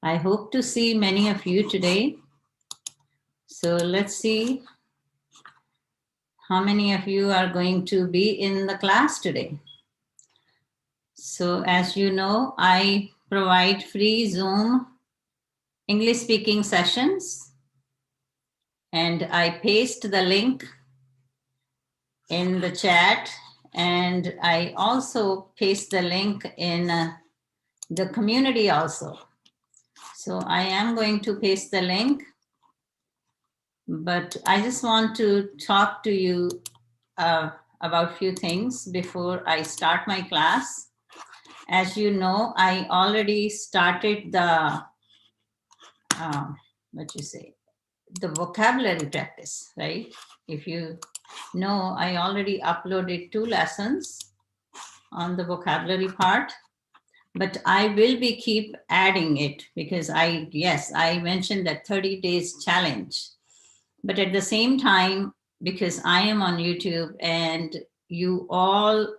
I hope to see many of you today. So let's see how many of you are going to be in the class today. So as you know, I provide free Zoom English speaking sessions, and I paste the link in the chat, and I also paste the link in the community also. So I am going to paste the link, but I just want to talk to you about a few things before I start my class. As you know, I already started the, the vocabulary practice, right? If you know, I already uploaded 2 lessons on the vocabulary part, but I will be keep adding it because I mentioned that 30 days challenge. But at the same time, because I am on YouTube and you all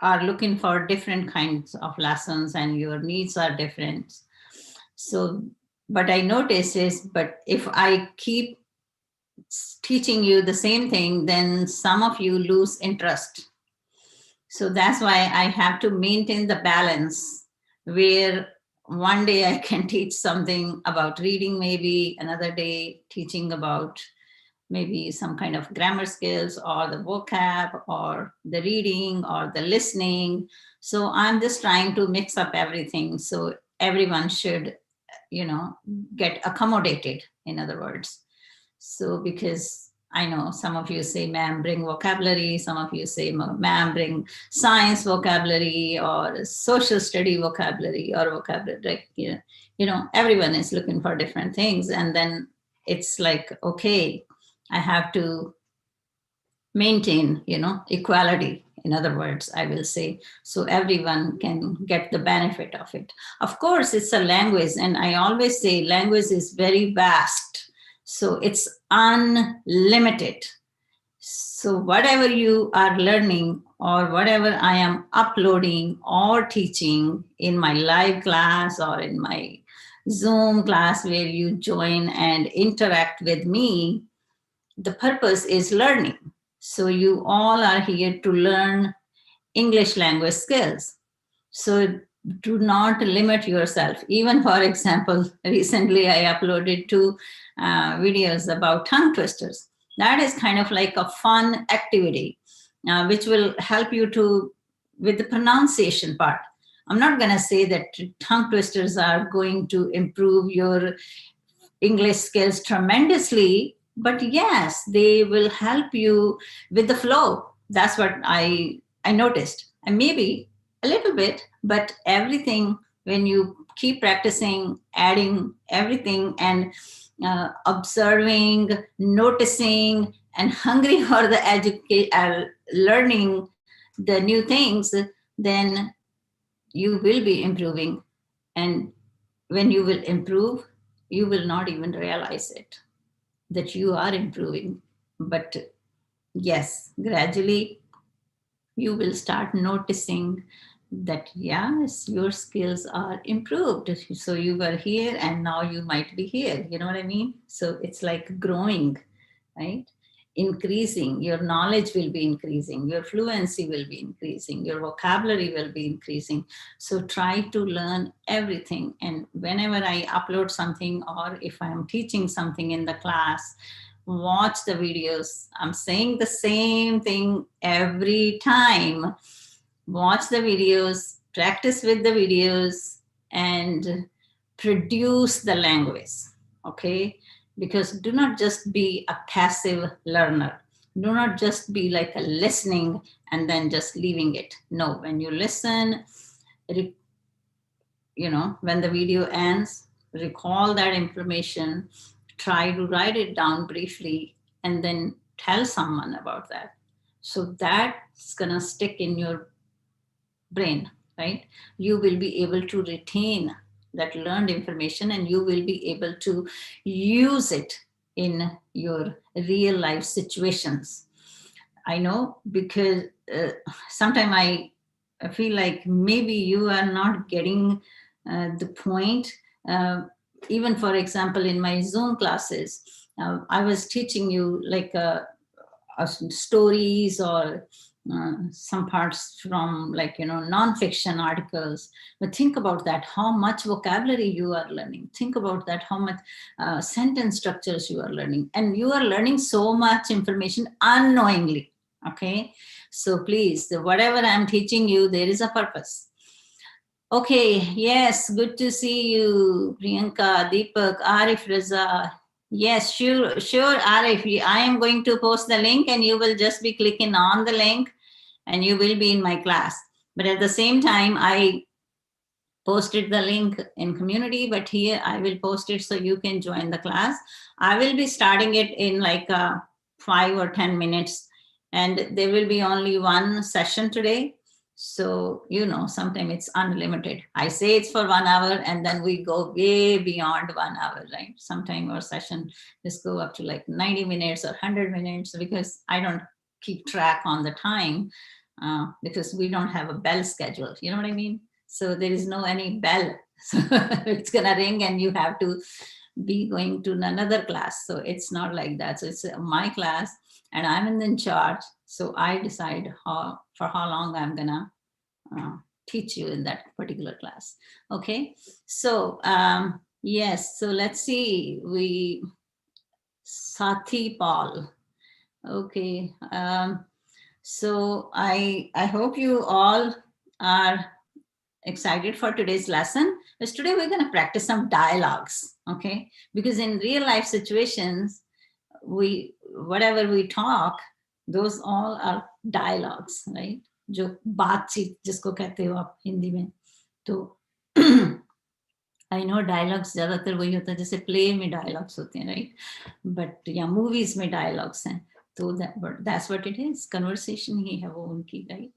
are looking for different kinds of lessons and your needs are different. So what I notice is, but if I keep teaching you the same thing, then some of you lose interest. So that's why I have to maintain the balance where one day I can teach something about reading, maybe another day teaching about maybe some kind of grammar skills or the vocab or the reading or the listening. So I'm just trying to mix up everything so everyone should, get accommodated, in other words. So because I know some of you say, ma'am, bring vocabulary. Some of you say, ma'am, bring science vocabulary or social study vocabulary or vocabulary. Everyone is looking for different things. And then it's like, okay, I have to maintain, equality. In other words, I will say, so everyone can get the benefit of it. Of course, it's a language. And I always say language is very vast. So it's unlimited. So whatever you are learning or whatever I am uploading or teaching in my live class or in my Zoom class where you join and interact with me, the purpose is learning. So you all are here to learn English language skills. So do not limit yourself. Even, for example, recently I uploaded 2 videos about tongue twisters. That is kind of like a fun activity, which will help you with the pronunciation part. I'm not going to say that tongue twisters are going to improve your English skills tremendously, but yes, they will help you with the flow. That's what I noticed. And maybe a little bit, but everything, when you keep practicing, adding everything and observing, noticing, and hungry for the learning the new things, then you will be improving. And when you will improve, you will not even realize it, that you are improving. But yes, gradually you will start noticing that yes, your skills are improved. So you were here and now you might be here. You know what I mean? So it's like growing, right? Increasing, your knowledge will be increasing, your fluency will be increasing, your vocabulary will be increasing. So try to learn everything. And whenever I upload something or if I'm teaching something in the class, watch the videos. I'm saying the same thing every time. Watch the videos, practice with the videos, and produce the language. Okay? Because do not just be a passive learner. Do not just be like a listening and then just leaving it. No, when you listen, when the video ends, recall that information, try to write it down briefly, and then tell someone about that. So that's gonna stick in your brain, right? You will be able to retain that learned information and you will be able to use it in your real life situations. I know because sometimes I feel like maybe you are not getting the point even for example, in my Zoom classes, I was teaching you like stories or some parts from like, non-fiction articles. But think about that, how much vocabulary you are learning. Think about that, how much sentence structures you are learning. And you are learning so much information unknowingly. Okay. So please, whatever I'm teaching you, there is a purpose. Okay, yes, good to see you, Priyanka, Deepak, Arif, Raza. Yes, sure, Arif. I am going to post the link and you will just be clicking on the link and you will be in my class. But at the same time, I posted the link in community, but here I will post it so you can join the class. I will be starting it in like 5 or 10 minutes and there will be only one session today. So, sometimes it's unlimited. I say it's for 1 hour and then we go way beyond 1 hour, right? Sometimes our session just go up to like 90 minutes or 100 minutes because I don't keep track on the time because we don't have a bell schedule. You know what I mean? So there is no any bell. So it's gonna ring and you have to be going to another class. So it's not like that. So it's my class and I'm in charge. So I decide for how long I'm gonna teach you in that particular class. Okay. So yes. So let's see. Sathi Paul. Okay. So I hope you all are excited for today's lesson. Because today we're going to practice some dialogues, okay? Because in real life situations, whatever we talk, those all are dialogues, right? जो बातचीत जिसको कहते हो आप हिंदी में, तो I know dialogues ज़्यादातर वही होता है जैसे play में dialogues होते हैं, right? But या movies में dialogues हैं, तो that's what it is. Conversation ही है वो उनकी, right?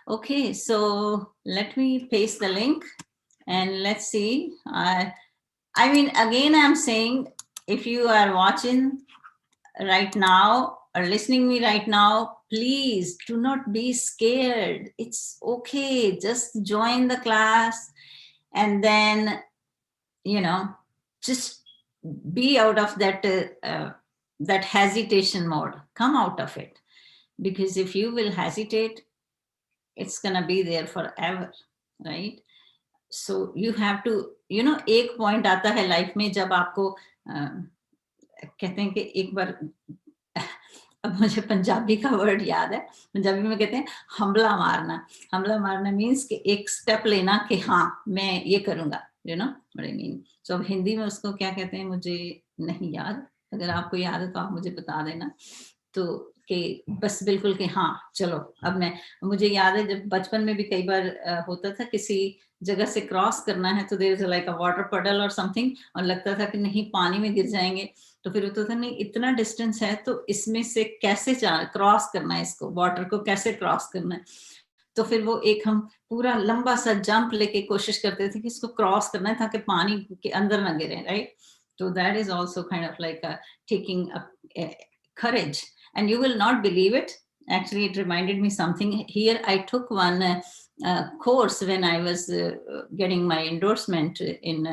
Okay, so let me paste the link and let's see. I mean, again, I'm saying if you are watching right now or listening me right now, please do not be scared. It's okay. Just join the class and then, just be out of that hesitation mode. Come out of it. Because if you will hesitate, it's gonna be there forever, right? So you have to, एक point आता है life में जब आपको कहते हैं कि एक बार अब मुझे पंजाबी का वर्ड याद है, पंजाबी में कहते हैं हमला मारना मीन्स कि एक स्टेप लेना कि हाँ मैं ये करूंगा, what I mean. So अब हिंदी में उसको क्या कहते हैं मुझे नहीं याद, अगर आपको याद है तो आप मुझे बता देना. तो कि बस बिल्कुल कि हाँ चलो अब मुझे याद है जब बचपन में भी कई बार होता था किसी जगह से क्रॉस करना है तो there is like a water puddle और समथिंग और लगता था कि नहीं पानी में गिर जाएंगे, तो फिर होता था नहीं इतना डिस्टेंस है तो इसमें से कैसे क्रॉस करना है, इसको वाटर को कैसे क्रॉस करना है. तो फिर वो एक हम पूरा लंबा सा जंप लेके कोशिश करते थे कि इसको क्रॉस करना है ताकि पानी के अंदर ना गिरे, राइट. तो that is also kind of like taking courage. And you will not believe it. Actually, it reminded me something. Here, I took one course when I was getting my endorsement in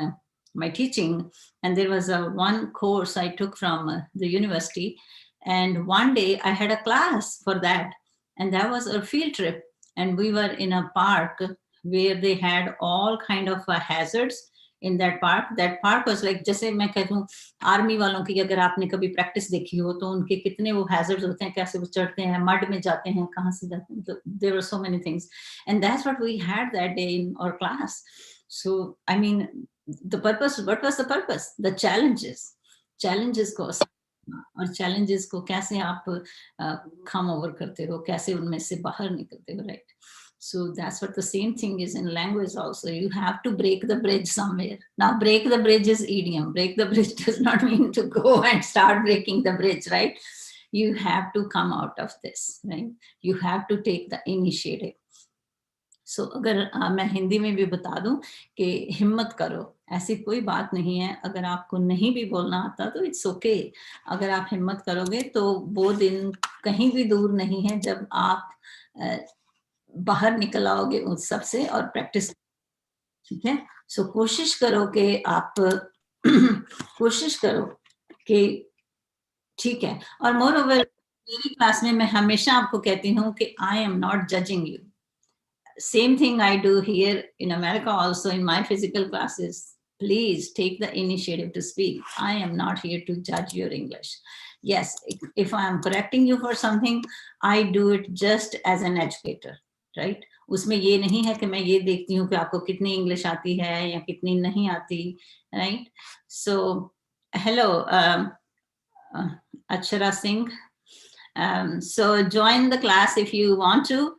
my teaching. And there was one course I took from the university. And one day I had a class for that. And that was a field trip. And we were in a park where they had all kind of hazards in that park. That park was like, जैसे मैं कहती हूँ army वालों की अगर आपने कभी practice देखी हो तो उनके कितने वो हैजर्ड्स होते हैं, कैसे वो चढ़ते हैं, मड में जाते हैं, कहाँ से जाते हैं. There were so many things, and that's what we had that day in our class. So I mean, the purpose. What was the purpose? The challenges को और challenges को कैसे आप come over करते हो, कैसे उनमें से बाहर निकलते हो, right? So that's what the same thing is in language also. You have to break the bridge somewhere. Now, break the bridge is idiom. Break the bridge does not mean to go and start breaking the bridge, right? You have to come out of this, right? You have to take the initiative. So अगर मैं हिंदी में भी बता दूं कि हिम्मत करो, ऐसी कोई बात नहीं है. अगर आपको नहीं भी बोलना आता तो इट्स ओके. अगर आप हिम्मत करोगे तो वो दिन कहीं भी दूर नहीं है जब आप बाहर निकल आओगे उस सब से और प्रैक्टिस. ठीक है. सो कोशिश करो कि आप कोशिश करो कि ठीक है. और मोर ओवर मेरी क्लास में मैं हमेशा आपको कहती हूँ कि I am not judging you. Same thing I do here in America also in my physical classes. Please take the initiative to speak. I am not here to judge your English. Yes, if I am correcting you for something, I do it just as an educator, right? उसमें ये नहीं है कि मैं ये देखती हूँ कि आपको कितनी इंग्लिश आती है या कितनी नहीं आती, right? So, hello, Akshara Singh. So join the class if you want to.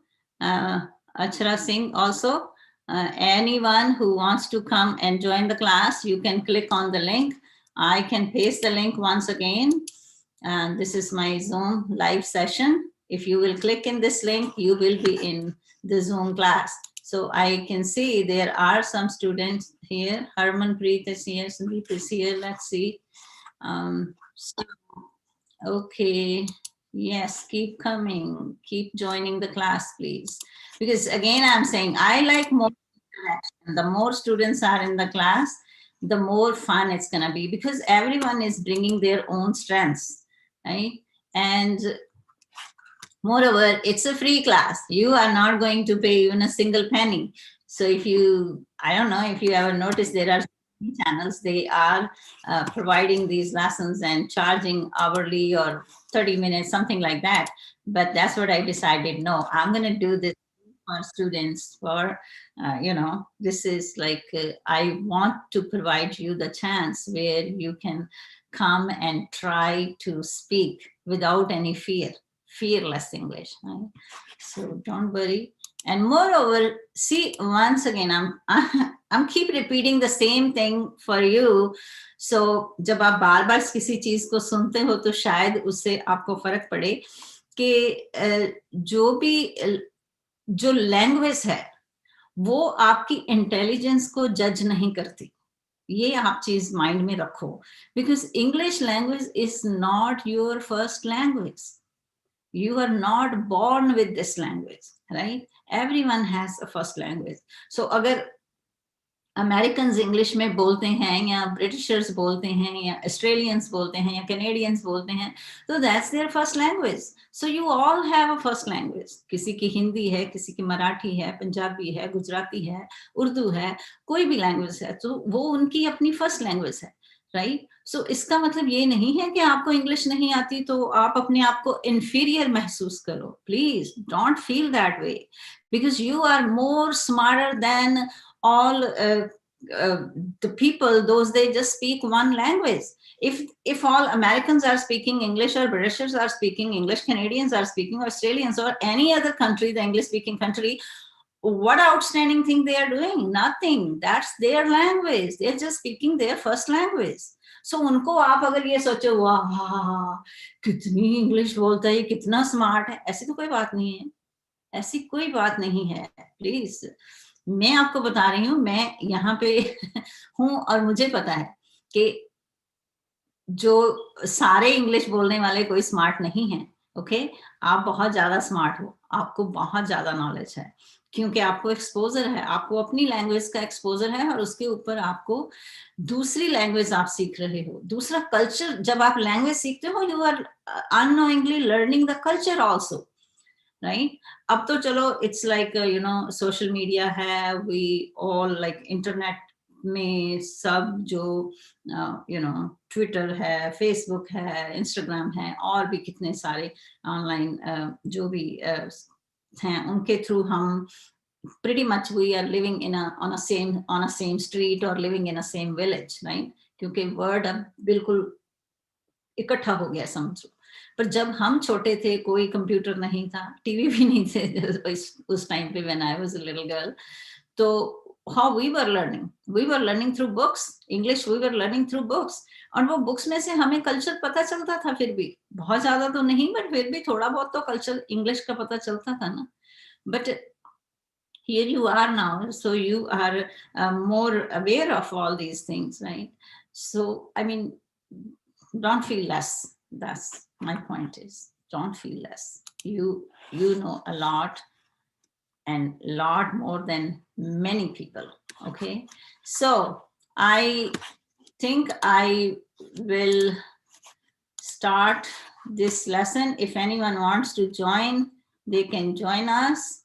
Achara Singh also. Anyone who wants to come and join the class, you can click on the link. I can paste the link once again. And this is my Zoom live session. If you will click in this link, you will be in the Zoom class. So I can see there are some students here. Harmanpreet is here, Sandeep is here. Let's see. Okay. Yes, keep coming. Keep joining the class, please. Because again, I'm saying I like more interaction. The more students are in the class, the more fun it's going to be because everyone is bringing their own strengths, right? And moreover, it's a free class. You are not going to pay even a single penny. So if you, I don't know if you ever noticed, there are channels, they are providing these lessons and charging hourly or 30 minutes, something like that. But that's what I decided. No, I'm going to do this for students for, this is like, I want to provide you the chance where you can come and try to speak without any fear, fearless English. Right? So don't worry. And moreover, see, once again, I'm keep repeating the same thing for you. So जब आप बार बार किसी चीज को सुनते हो तो शायद उससे आपको फर्क पड़े कि जो लैंग्वेज है वो आपकी इंटेलिजेंस को जज नहीं करती. ये आप चीज माइंड में रखो because English language is not your first language. You are not born with this language, right? Everyone has a first language. So अगर अमेरिकन्स इंग्लिश में बोलते हैं या ब्रिटिशर्स बोलते हैं या ऑस्ट्रेलियंस बोलते हैं या कैनेडियंस बोलते हैं तो that's their first language. So you all have a first language. किसी की हिंदी है, किसी की मराठी है, पंजाबी है, गुजराती है, उर्दू है, कोई भी लैंग्वेज है तो वो उनकी अपनी फर्स्ट लैंग्वेज है, राइट? सो इसका मतलब ये नहीं है कि आपको इंग्लिश नहीं आती तो आप अपने आप को इंफीरियर महसूस करो. Please don't feel that way because you are more smarter than all the people, those they just speak one language. If all Americans are speaking English or Britishers are speaking English, Canadians are speaking, Australians or any other country, the English speaking country, what outstanding thing they are doing? Nothing. That's their language. They're just speaking their first language. So उनको आप अगर ये सोचो वाह कितनी English बोलता है, कितना स्मार्ट है, ऐसी तो कोई बात नहीं है. ऐसी कोई बात नहीं है. प्लीज मैं आपको बता रही हूँ, मैं यहाँ पे हूँ और मुझे पता है कि जो सारे इंग्लिश बोलने वाले कोई स्मार्ट नहीं है. ओके, आप बहुत ज्यादा स्मार्ट हो, आपको बहुत ज्यादा नॉलेज है क्योंकि आपको एक्सपोजर है, आपको अपनी लैंग्वेज का एक्सपोजर है और उसके ऊपर आपको दूसरी लैंग्वेज आप सीख रहे हो, दूसरा कल्चर. जब आप लैंग्वेज सीखते हो you are unknowingly learning the culture also, right? अब तो चलो इट्स लाइक सोशल मीडिया है, वी ऑल लाइक इंटरनेट में सब जो ट्विटर है, फेसबुक है, इंस्टाग्राम है और भी कितने सारे ऑनलाइन जो भी हैं उनके थ्रू हम pretty much we are living in on a same street or living in a same village, right? क्योंकि वर्ड अब बिल्कुल इकट्ठा हो गया समझो. पर जब हम छोटे थे कोई कंप्यूटर नहीं था, टीवी भी नहीं थे उस टाइम पे when I was a little girl. तो how we were learning through books. English we were learning through books. और वो बुक्स में से हमें कल्चर पता चलता था, फिर भी बहुत ज्यादा तो नहीं बट फिर भी थोड़ा बहुत तो कल्चर इंग्लिश का पता चलता था ना. But here you are now, so you are more aware of all these things, right? So I mean, don't feel less. That's my point is, don't feel less. You know a lot and lot more than many people, Okay, so I think I will start this lesson. If anyone wants to join, they can join us.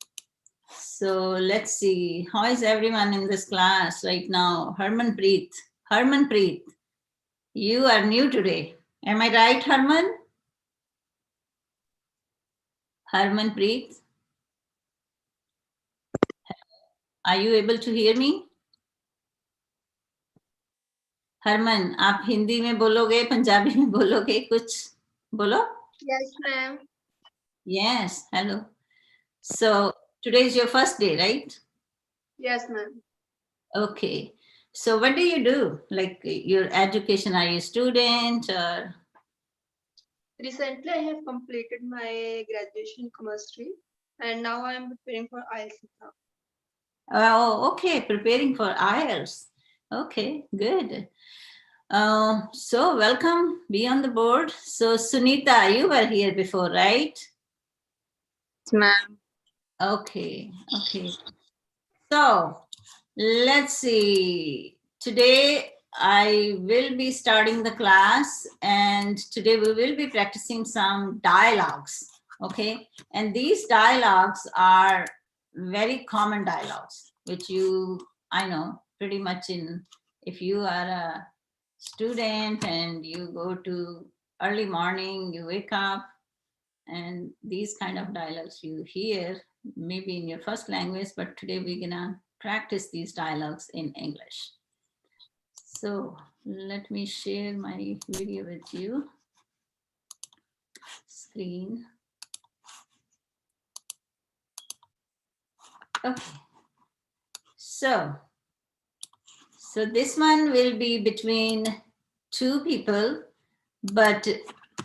So let's see, how is everyone in this class right now? Harmanpreet, you are new today. Am I right, Harmanpreet? Are you able to hear me? Harman, आप हिंदी में बोलोगे, पंजाबी में बोलोगे, कुछ बोलो? Yes, ma'am. Yes, hello. So today is your first day, right? Yes, ma'am. Okay. So what do you do? Like your education, are you a student or? Recently, I have completed my graduation in chemistry, and now I am preparing for IELTS exam. Oh, okay, preparing for IELTS. Okay, good. So welcome, be on the board. So Sunita, you were here before, right? Yes, ma'am. Okay, okay. So let's see. Today I will be starting the class, and today we will be practicing some dialogues. Okay, and these dialogues are very common dialogues, which I know pretty much in, if you are a student and you go to early morning, you wake up, and these kind of dialogues you hear maybe in your first language, but today we're gonna practice these dialogues in English. So let me share my video with you. Screen. Okay. So this one will be between two people, but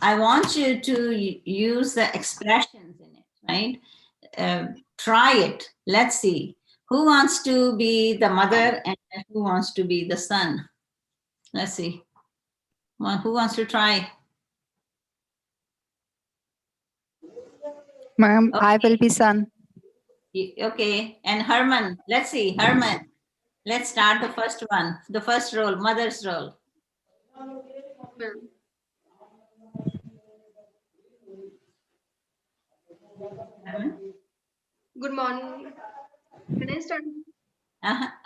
I want you to use the expressions in it, right? Try it. Let's see. Who wants to be the mother and who wants to be the son? Let's see. Well, who wants to try? Ma'am, Okay. I will be son. Okay. And Herman, let's see. Herman, let's start the first one. The first role, mother's role. Ma'am. Herman? Good morning. Can I start?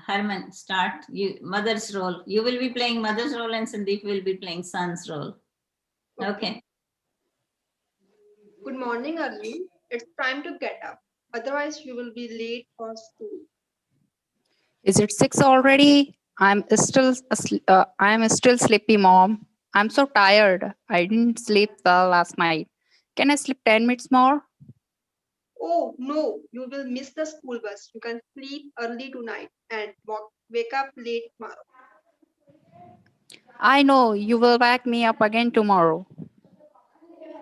Herman, start. You mother's role. You will be playing mother's role and Sandeep will be playing son's role. Okay. Good morning, Arjun. It's time to get up. Otherwise, you will be late for school. Is it 6 already? I'm still sleepy, mom. I'm so tired. I didn't sleep well last night. Can I sleep 10 minutes more? Oh no, you will miss the school bus. You can sleep early tonight and wake up late tomorrow. I know you will wake me up again tomorrow.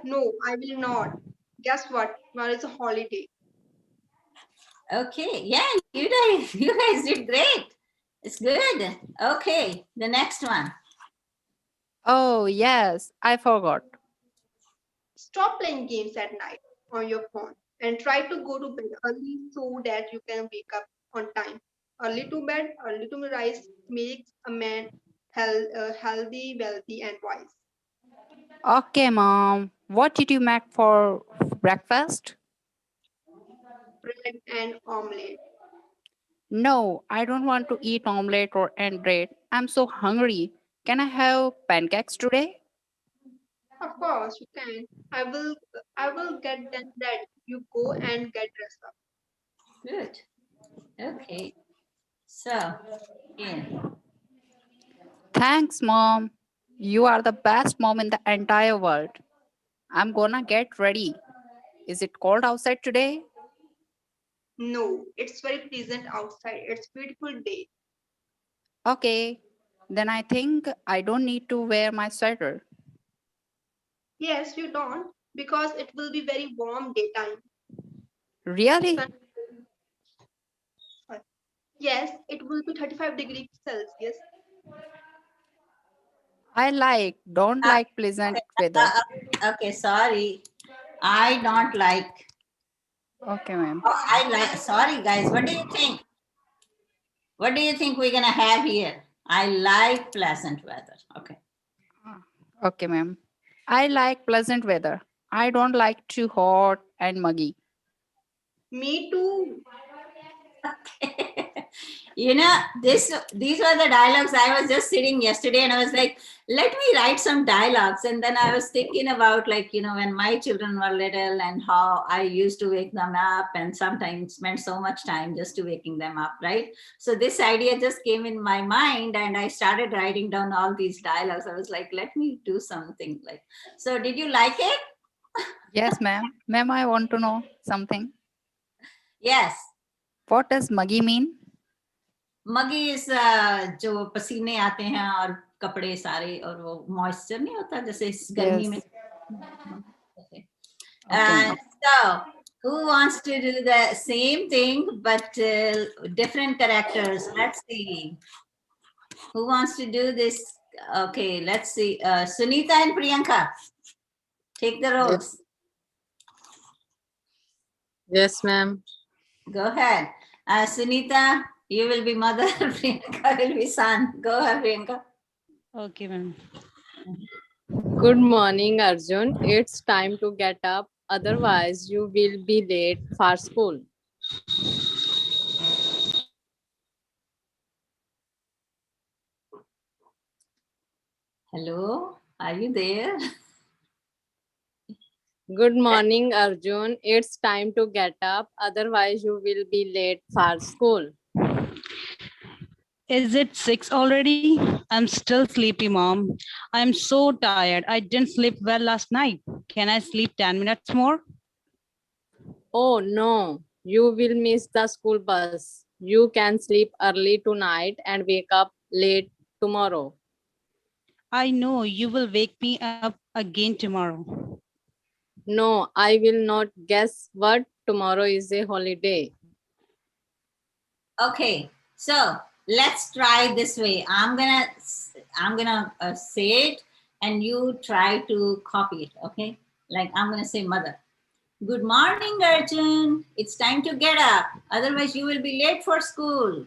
No, I will not. Guess what? Tomorrow is a holiday. Okay. Yeah, you guys did great. It's good. Okay. The next one. Oh, yes, I forgot. Stop playing games at night on your phone and try to go to bed early so that you can wake up on time. Early to bed, early to rise makes a man healthy, wealthy, and wise. Okay, mom. What did you make for breakfast? Bread and omelette. No, I don't want to eat omelette or and bread. I'm so hungry. Can I have pancakes today? Of course, you can. I will get them ready. You go and get dressed up. Good. Okay. So, yeah. Thanks, mom. You are the best mom in the entire world. I'm gonna get ready. Is it cold outside today? No, it's very pleasant outside. It's beautiful day. Okay, then I think I don't need to wear my sweater. Yes, you don't because it will be very warm daytime. Really? Sun- Yes, it will be 35 degrees Celsius. Don't Uh, like pleasant weather. okay, sorry. I don't like. Okay, ma'am. Oh, I like. Sorry, guys. What do you think? What do you think we're gonna have here? I like pleasant weather. Okay. Okay, ma'am. I like pleasant weather. I don't like too hot and muggy. Me too. You know, these were the dialogues. I was just sitting yesterday and I was like, let me write some dialogues. And then I was thinking about, like, you know, when my children were little and how I used to wake them up and sometimes spend so much time just to waking them up, right? So this idea just came in my mind and I started writing down all these dialogues. I was like, let me do something like. So did you like it? Yes, ma'am. Ma'am, I want to know something. Yes. What does muggy mean? Muggy is जो पसीने आते हैं और कपड़े सारे और वो moisture नहीं होता जैसे इस गर्मी में. Okay. So who wants to do the same thing but different characters? Let's see who wants to do this. Okay, let's see. Sunita and Priyanka, take the roles. Yes, ma'am. Go ahead. Sunita, you will be mother. Priyanka will be son. Go ahead, Priyanka. Okay, ma'am. Good morning, Arjun. It's time to get up. Otherwise, you will be late for school. Hello, are you there? Good morning, Arjun. It's time to get up. Otherwise, you will be late for school. Is it 6 already? I'm still sleepy, Mom. I'm so tired. I didn't sleep well last night. Can I sleep 10 minutes more? Oh no, you will miss the school bus. You can sleep early tonight and wake up late tomorrow. I know you will wake me up again tomorrow. No, I will not. Guess what? Tomorrow is a holiday. Okay, so let's try this way. I'm gonna say it, and you try to copy it. Okay, like I'm gonna say, mother. Good morning, Arjun. It's time to get up. Otherwise, you will be late for school.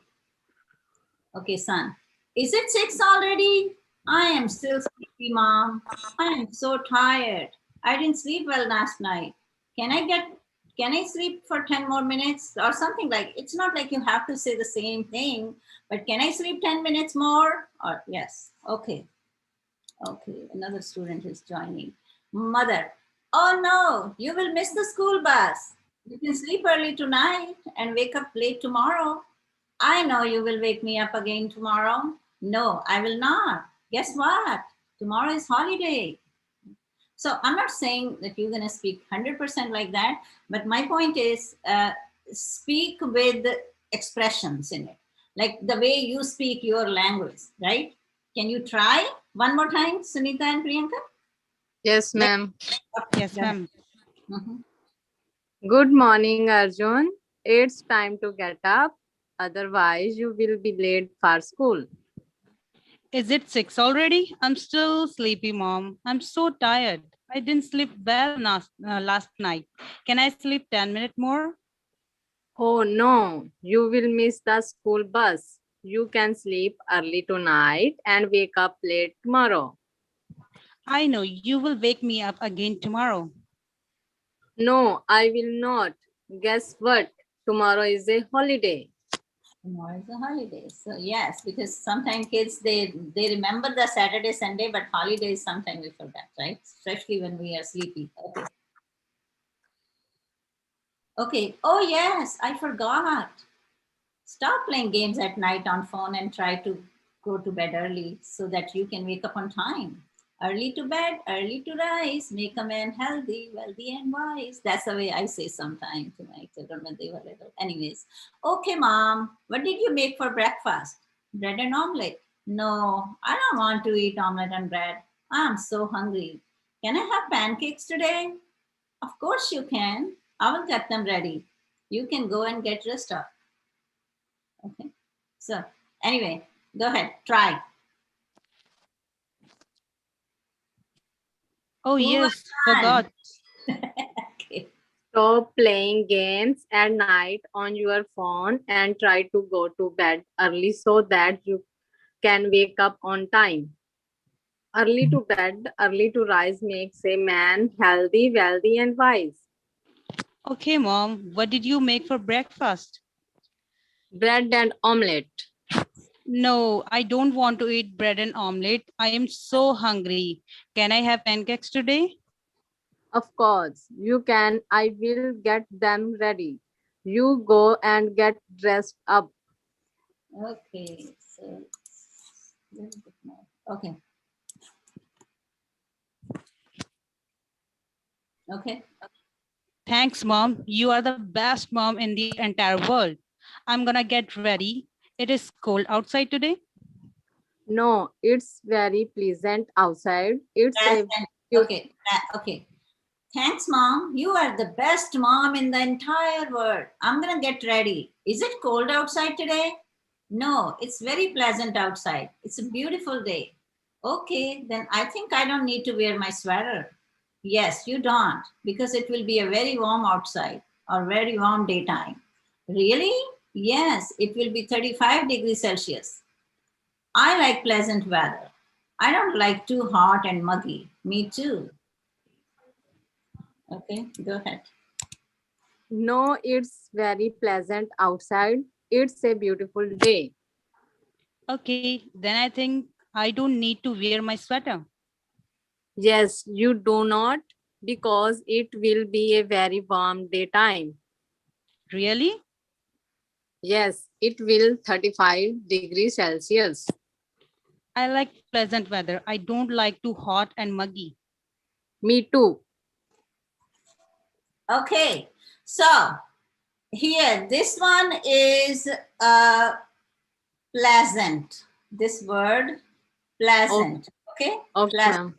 Okay, son. Is it 6 already? I am still sleepy, mom. I am so tired. I didn't sleep well last night. Can I get can I sleep for 10 more minutes or something? Like, it's not like you have to say the same thing, but can I sleep 10 minutes more? Or yes. Okay. Okay, another student is joining. Mother, oh no, you will miss the school bus. You can sleep early tonight and wake up late tomorrow. I know you will wake me up again tomorrow. No, I will not. Guess what? Tomorrow is holiday. So I'm not saying that you're going to speak 100% like that, but my point is speak with expressions in it, like the way you speak your language, right? Can you try one more time, Sunita and Priyanka? Yes, ma'am. Yes, ma'am. Mhm. Good morning, Arjun. It's time to get up. Otherwise, you will be late for school. Is it 6 already? I'm still sleepy, Mom. I'm so tired. I didn't sleep well last night. Can I sleep 10 minutes more? Oh no, you will miss the school bus. You can sleep early tonight and wake up late tomorrow. I know you will wake me up again tomorrow. No, I will not. Guess what? Tomorrow is a holiday. Tomorrow is a holiday. So yes, because sometimes kids they remember the Saturday, Sunday, but holidays sometimes we forget, right? Especially when we are sleepy. Okay. Okay. Oh yes, I forgot. Stop playing games at night on phone and try to go to bed early so that you can wake up on time. Early to bed, early to rise, make a man healthy, wealthy, and wise. That's the way I say sometimes to my children when they were little. Anyways, okay, mom, what did you make for breakfast? Bread and omelette. No, I don't want to eat omelette and bread. I'm so hungry. Can I have pancakes today? Of course you can. I will get them ready. You can go and get dressed up. Okay. So anyway, go ahead, try. Oh, Who was yes, on? forgot. Okay. Stop playing games at night on your phone and try to go to bed early so that you can wake up on time. Early to bed, early to rise makes a man healthy, wealthy, and wise. Okay, Mom, what did you make for breakfast? Bread and omelette. No, I don't want to eat bread and omelette. I am so hungry. Can I have pancakes today? Of course, you can. I will get them ready. You go and get dressed up. Okay, so little bit more. Okay. Okay. Thanks, Mom. You are the best mom in the entire world. I'm gonna get ready. It is cold outside today. No, it's very pleasant outside. It's a cute. Okay. Okay. Thanks, Mom. You are the best mom in the entire world. I'm gonna get ready. Is it cold outside today? No, it's very pleasant outside. It's a beautiful day. Okay, then I think I don't need to wear my sweater. Yes, you don't, because it will be a very warm outside or very warm daytime. Really? Yes, it will be 35 degrees Celsius. I like pleasant weather. I don't like too hot and muggy. Me too. Okay, go ahead. No, it's very pleasant outside. It's a beautiful day. Okay, then I think I don't need to wear my sweater. Yes, you do not, because it will be a very warm daytime. Really? Yes, it will 35 degrees Celsius. I like pleasant weather. I don't like too hot and muggy. Me too. Okay, so here, this one is pleasant. This word, pleasant. Okay? Okay, Pleasant. ma'am.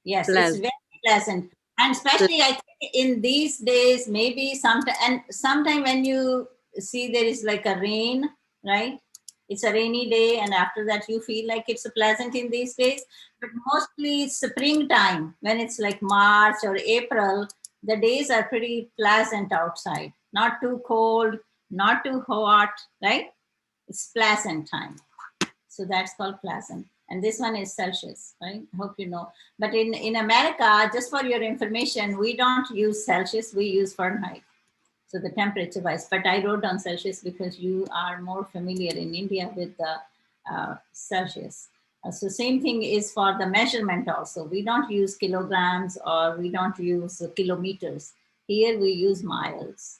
Yes, Pleasant. it's very pleasant. And especially I think in these days, maybe sometime when you see there is like a rain, right? It's a rainy day, and after that you feel like it's a pleasant in these days. But mostly it's springtime, when it's like March or April, the days are pretty pleasant outside. Not too cold, not too hot, right? It's pleasant time. So that's called pleasant. And this one is Celsius, right? I hope you know. But in America, just for your information, we don't use Celsius, we use Fahrenheit. So the temperature wise, but I wrote down Celsius because you are more familiar in India with the Celsius. So same thing is for the measurement also. We don't use kilograms or we don't use kilometers. Here we use miles.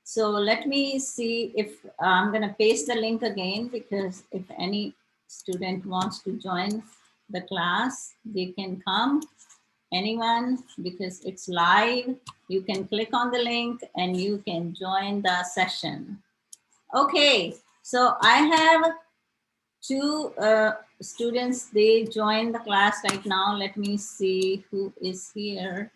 So let me see if I'm going to paste the link again, because if any student wants to join the class, they can come. Anyone, because it's live, you can click on the link and you can join the session. Okay, so I have two students, they joined the class right now. Let me see who is here.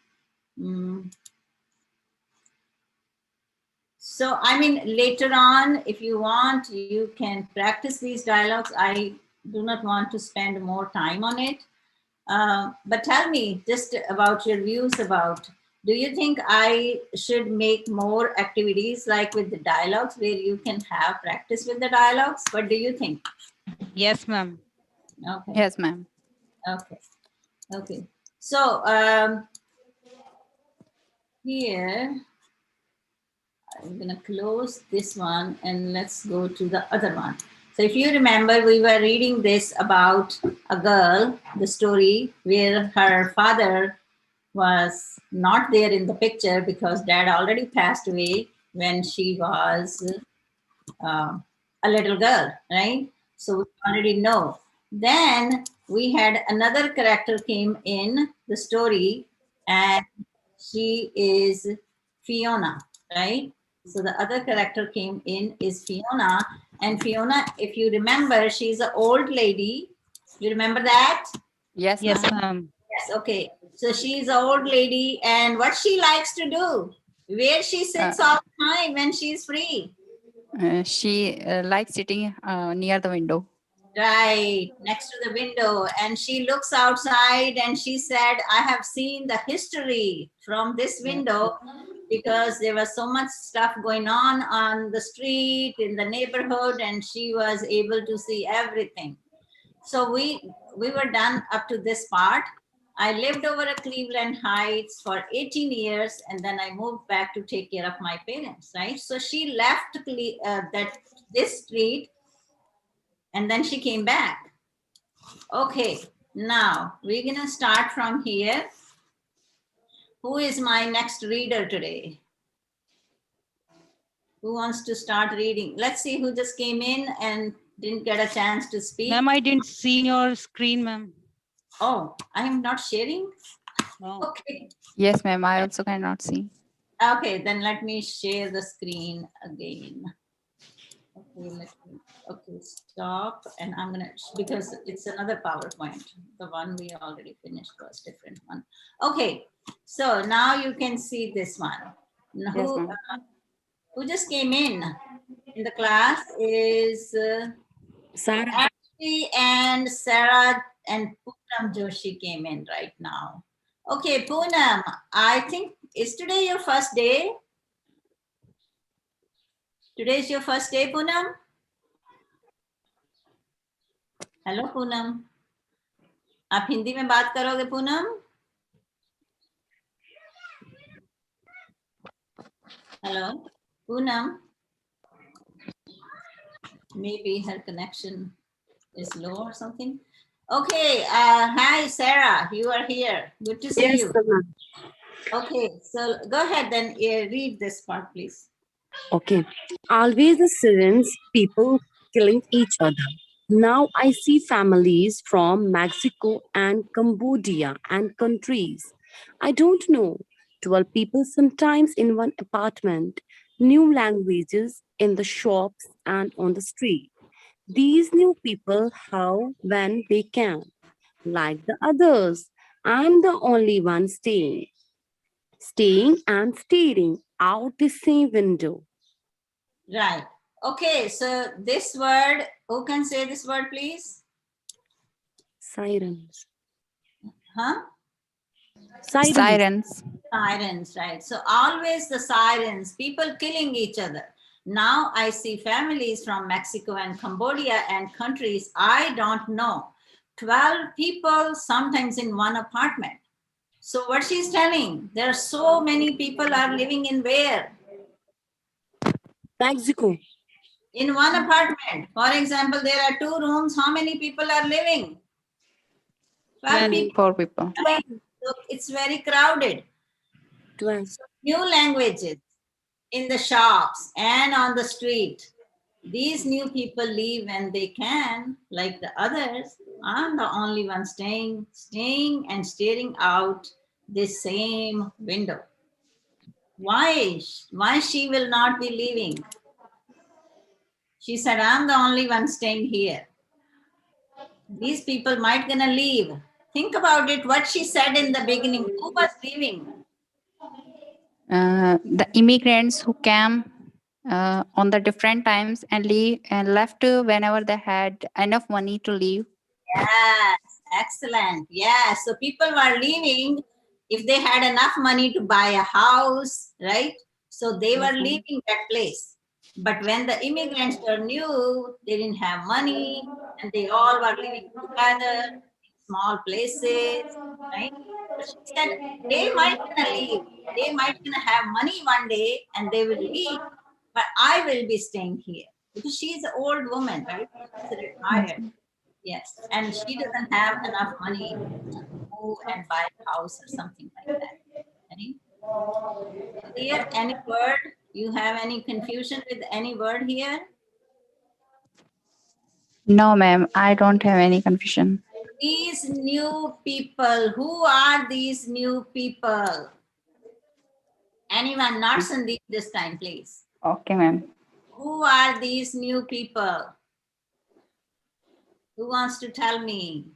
So, I mean, later on, if you want, you can practice these dialogues. I do not want to spend more time on it. But tell me just about your views about, do you think I should make more activities like with the dialogues where you can have practice with the dialogues? What do you think? Yes, ma'am. Okay. Yes, ma'am. Okay. Okay. So here, I'm going to close this one and let's go to the other one. So if you remember, we were reading this about a girl, the story where her father was not there in the picture because dad already passed away when she was a little girl, right? So we already know. Then we had another character came in the story, and she is Fiona, right? So the other character came in is Fiona. And Fiona, if you remember, she's an old lady. You remember that? Yes, Yes, ma'am. ma'am. Yes, okay. So she's an old lady, and what she likes to do, where she sits all the time when she's free. She likes sitting near the window. Right, next to the window. And she looks outside and she said, I have seen the history from this window because there was so much stuff going on the street, in the neighborhood, and she was able to see everything. So we were done up to this part. I lived over at Cleveland Heights for 18 years, and then I moved back to take care of my parents, right? So she left this street, and then she came back. Okay, now we're gonna start from here. Who is my next reader today? Who wants to start reading? Let's see who just came in and didn't get a chance to speak. Ma'am, I didn't see your screen, ma'am. Oh, I am not sharing? No. Okay. Yes, ma'am. I also cannot see. Okay, then let me share the screen again. Okay, stop. And I'm gonna, because it's another PowerPoint. The one we already finished was different one. Okay, so now you can see this one. Now, Yes, ma'am. who just came in the class is Sarah. Ashley and Sarah and Poonam Joshi came in right now. Okay, Poonam, I think, is today your first day? Today is your first day, Poonam? Hello Poonam, आप हिंदी में बात करोगे Poonam? Hello Poonam, maybe her connection is low or something. Okay, hi Sarah, you are here. Good to see you. ma'am. Okay, so go ahead then, read this part, please. Okay. Always the Syrians, people killing each other. Now I see families from Mexico and Cambodia and countries. I don't know. 12 people sometimes in one apartment. New languages in the shops and on the street. These new people how when they can. Like the others. I'm the only one staying. Staying and staring out the same window. Right. Okay, so this word, who can say this word, please? Sirens. Huh? Sirens. Sirens. Sirens, right? So always the sirens, people killing each other. Now I see families from Mexico and Cambodia and countries I don't know. 12 people sometimes in one apartment. So what she's telling, there are so many people are living in where? Mexico. In one apartment. For example, there are 2 rooms. How many people are living? 12 people. 4 people. Right? So it's very crowded. 12. New languages in the shops and on the street. These new people leave when they can, like the others. I'm the only one staying and staring out this same window. Why she will not be leaving? She said, I'm the only one staying here. These people might gonna leave. Think about it, what she said in the beginning. Who was leaving? The immigrants who came on the different times and leave and left whenever they had enough money to leave. Yes, excellent. Yes, so people were leaving if they had enough money to buy a house, right? So they were leaving that place. But when the immigrants were new, they didn't have money and they all were living together in small places, right? So she said, they might gonna leave. They might gonna have money one day and they will leave, but I will be staying here because she's an old woman, right? She's retired. Yes, and she doesn't have enough money to move and buy a house or something like that. Right? Here, any word? You have any confusion with any word here? No, ma'am, I don't have any confusion. These new people, who are these new people? Anyone? Not Sandeep this time, please. Okay, ma'am. Who are these new people? Who wants to tell me?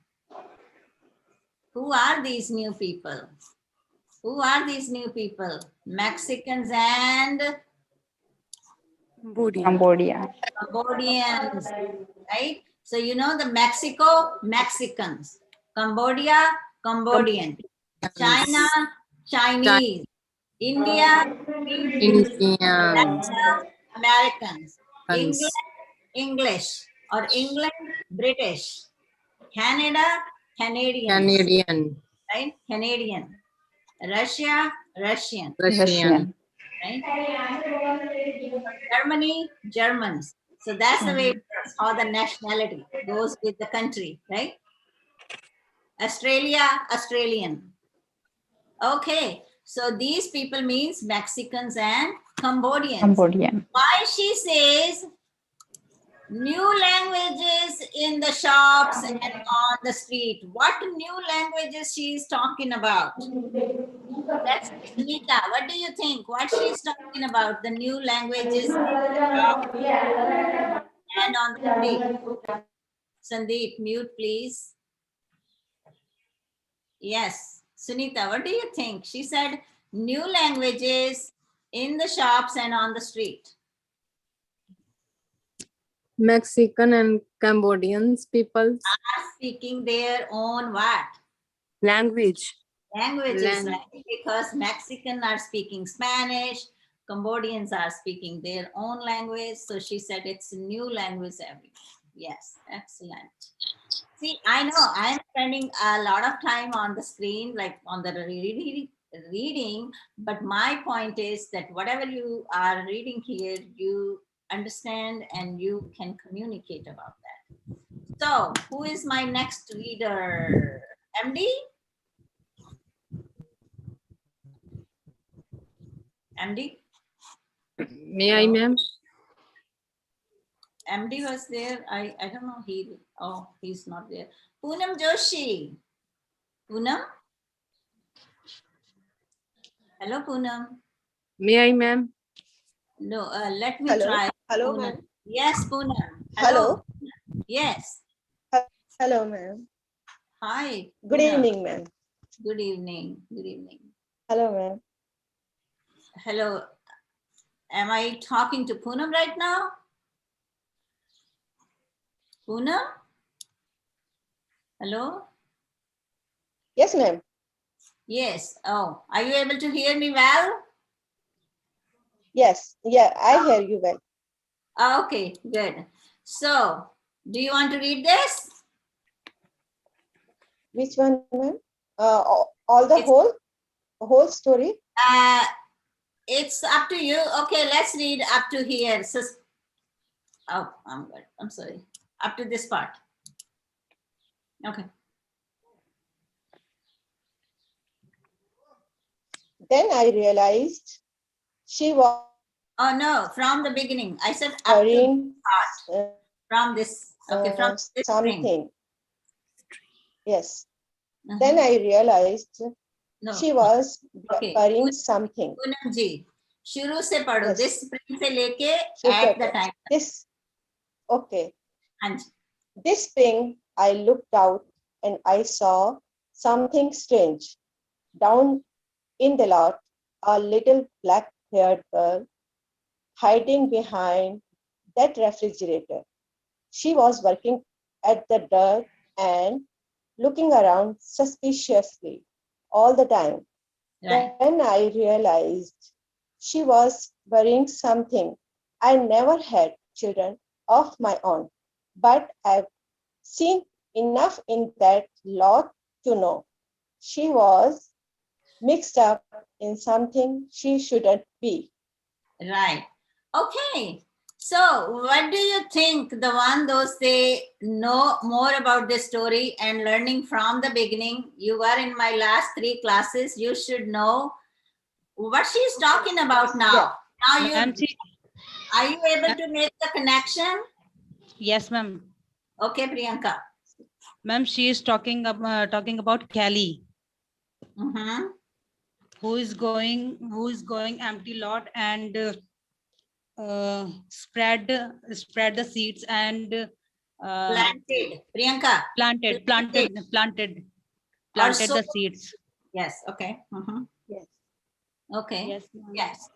Who are these new people? Who are these new people? Mexicans and Cambodia. Cambodia. Cambodians, right? So you know the Mexico, Mexicans. Cambodia, Cambodian. China, Chinese. India, Indian. Americans. England, Hans. English. Or England, British. Canada, Canadians. Canadian. Right? Canadian. Russia, Russian. Russian. Right? Germany, Germans. So that's the way it works, how the nationality goes with the country, right? Australia, Australian. Okay, so these people means Mexicans and Cambodians. Cambodian. Why she says new languages in the shops and on the street? What new languages she is talking about? That's Sunita. What do you think? What she's talking about? The new languages in the shop and on the street. Sandeep, mute please. Yes, Sunita, what do you think? She said new languages in the shops and on the street. Mexican and Cambodians people. Are speaking their own what? Language. Languages, right? Because Mexican are speaking Spanish, Cambodians are speaking their own language. So she said it's a new language everywhere. Yes, excellent. See, I know I'm spending a lot of time on the screen, like on the reading, but my point is that whatever you are reading here, you understand and you can communicate about that. So, who is my next reader? MD? MD? May I, ma'am? MD was there. I don't know. He's not there. Poonam Joshi. Poonam? Hello, Poonam. May I, ma'am? No, let me Hello. try. Hello, Poonam. ma'am. Yes, Poonam. Hello. Yes. Hello, ma'am. Hi. Good Poonam. evening, ma'am. Good evening. Good evening. Hello, ma'am. Hello. Am I talking to Poonam right now? Poonam? Hello? Yes, ma'am. Yes. Oh, are you able to hear me well? Yes. Yeah, I hear you well. Okay, good. So, do you want to read this? Which one, ma'am? All the It's- whole story. It's up to you. Okay, let's read up to here. Oh, I'm good. I'm sorry. Up to this part. Okay. Then I realized she was Oh no, from the beginning. I said up to wearing from this. Okay, from this string. something. Yes. Uh-huh. Then I realized No. she was Okay. wearing something. Poonam ji, शुरू से पढ़ो. Yes. This spring से लेके She at said the time. this. Okay. हाँ जी. This spring, I looked out and I saw something strange. Down in the lot, a little black-haired girl hiding behind that refrigerator. She was working at the dirt and looking around suspiciously all the time. Right. Then I realized she was wearing something. I never had children of my own, but I've seen enough in that lot to know she was mixed up in something she shouldn't be. Right. Okay. So what do you think the one those they know more about this story and learning from the beginning? You were in my last 3 classes. You should know what she's talking about now. Yeah. Now you Ma'am, are you able to make the connection? yes, ma'am. Okay, Priyanka. Ma'am, she is talking about Kelly, Mm-hmm. who is going empty lot and spread the seeds and Planted. Priyanka. planted Also- the seeds. Yes. Okay. Mm-hmm. Yes. Okay. Yes, ma'am. Yes.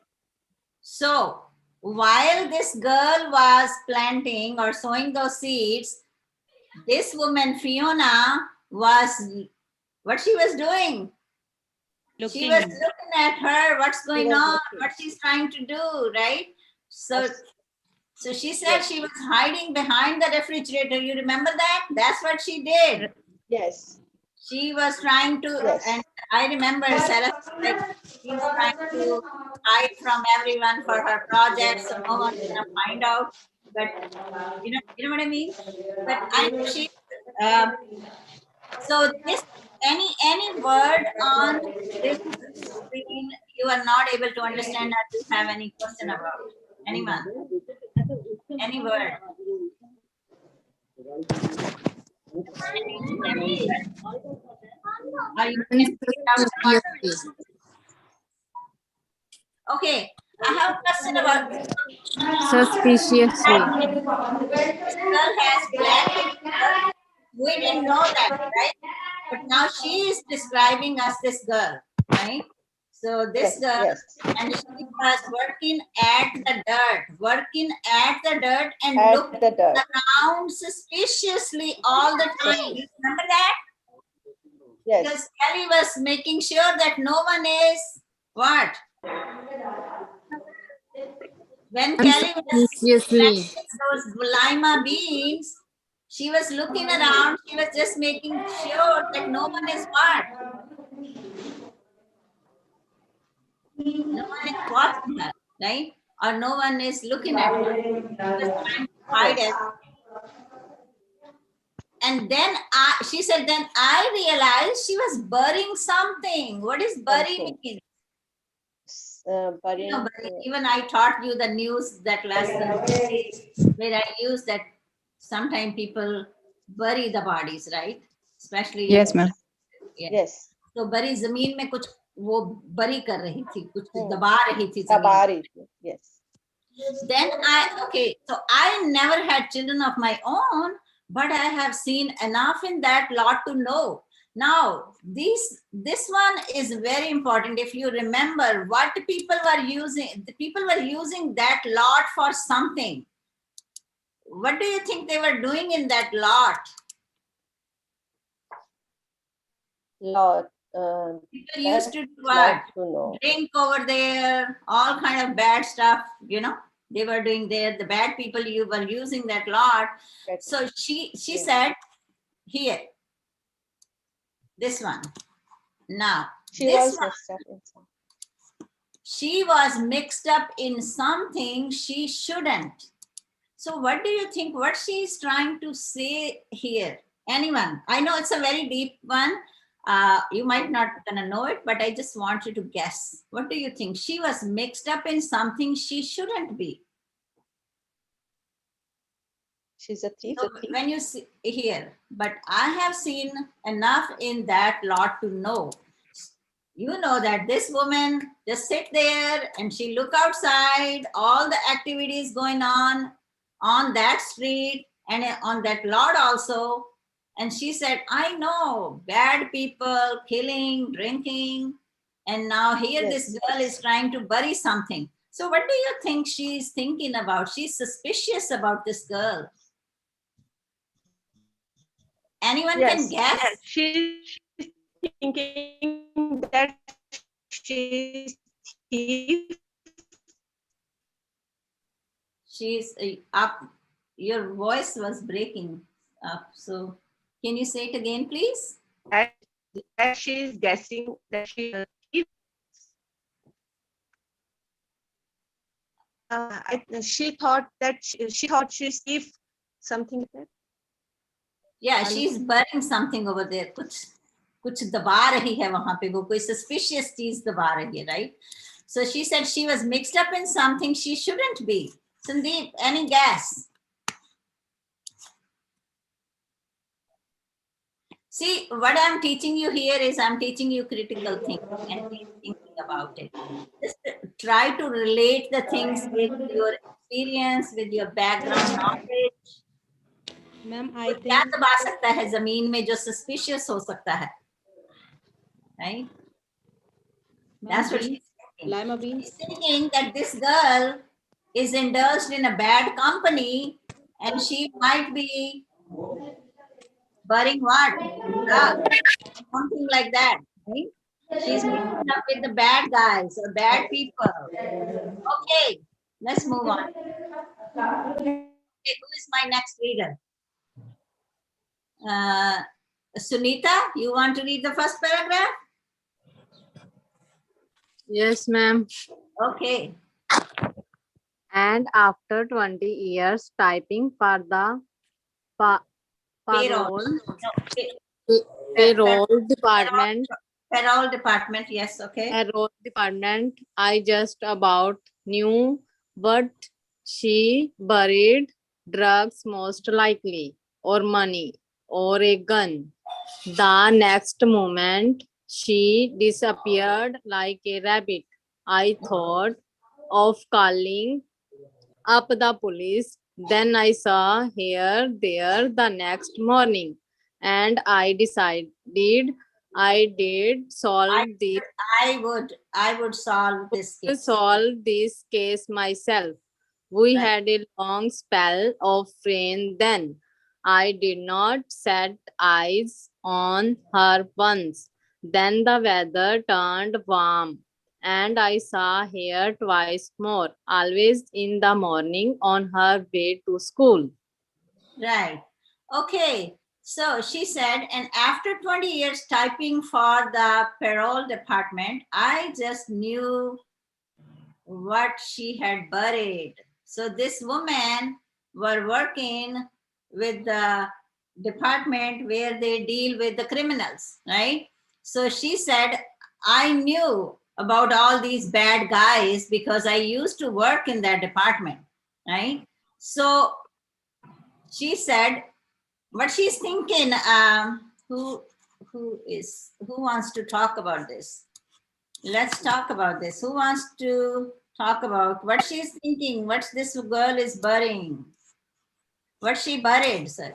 So while this girl was planting or sowing those seeds, this woman, Fiona, was what she was doing? She was Looking. looking at her, what's going was on, looking. what she's trying to do, right? So, Yes. so she said Yes. she was hiding behind the refrigerator. You remember that? That's what she did. Yes. She was trying to, Yes. and I remember Sarah said she was trying to hide from everyone for her project, so no one's gonna find out. But you know what I mean. But I know she. Uh, so this any word on this screen you are not able to understand or you have any question about? Anyone? Any word? Any word? Or you can figure out the concept? Okay, I have a question about Suspiciously. this girl has black hair. We didn't know that, right? But now she is describing us this girl, right? So this Yes. girl, Yes. and she was working at the dirt and At looking the dirt. around suspiciously all the time. You remember that? Yes. Because Kelly was making sure that no one is what? When Kelly was Suspiciously. planting those lima beans, she was looking around. She was just making sure that no one is what? No one is watching her, right? Or no one is looking at her. She was trying to hide Yes. it. And then she said, then I realized she was burying something. What is bury Something. mean? Burying. Even I taught you the news, that lesson where I use that sometimes people bury the bodies, right? Especially Yes, ma'am. yeah. Yes. तो बड़ी जमीन में कुछ वो बरी कर रही थी, कुछ Hmm. दबा रही थी जमीन. Tabari. Yes. Then so I never had children of my own, but I have seen enough in that lot to know. Now, this one is very important. If you remember what people were using, the people were using that lot for something. What do you think they were doing in that lot? Lot. People used to do Lot what? to know. Drink over there, all kind of bad stuff, they were doing there. The bad people you were using that lot. That's So she Yeah. said, here, this one. Now, She this was one, mixed up in some. she was mixed up in something she shouldn't. So what do you think, what she is trying to say here? Anyone? I know it's a very deep one. You might not gonna know it, but I just want you to guess. What do you think? She was mixed up in something she shouldn't be. She's a thief. So when you see here, but I have seen enough in that lot to know. You know that this woman just sit there and she look outside, all the activities going on that street and on that lot also. And she said, I know bad people, killing, drinking. And now here Yes. this girl is trying to bury something. So what do you think she's thinking about? She's suspicious about this girl. Anyone can Yes. guess? She's thinking that she's thief. She's up. Your voice was breaking up. So can you say it again, please? That she's guessing that she's a thief. She thought she's thief, something like that. Yeah, she's burning something over there. कुछ दबा रही है वहां पे, वो कोई suspicious चीज दबा रही है, right? So she said she was mixed up in something she shouldn't be. Sandeep, any guess? See, what I'm teaching you here is I'm teaching you critical thinking and thinking about it. Just try to relate the things with your experience, with your background knowledge. Ma'am, I क्या think दबा सकता है जमीन में जो suspicious हो सकता है, right? That's what she's thinking. lima beans. She's thinking that this girl is indulged in a bad company and she might be burying what? Drugs, something like that, right? She's meeting up with the bad guys or bad people. Okay, let's move on. Okay, who is my next reader? Sunita, you want to read the first paragraph? Yes, ma'am. Okay. And after 20 years typing for the Payroll. parole No, payroll department, payroll department. Yes. Okay. I just about knew what she buried: drugs most likely, or money, or a gun. The next moment she disappeared like a rabbit. I thought of calling up the police. Then I saw her there the next morning, and I decided I did solve I would solve this case. myself. We Right. had a long spell of rain then. I did not set eyes on her once. Then the weather turned warm, and I saw her twice more, always in the morning on her way to school. Right. Okay. So she said, and after 20 years typing for the payroll department, I just knew what she had buried. So this woman were working with the department where they deal with the criminals, right? So she said, I knew about all these bad guys because I used to work in that department, right? So she said, what she's thinking, who wants to talk about this? Let's talk about this. Who wants to talk about what she's thinking? What this girl is burying? What she buried, sir?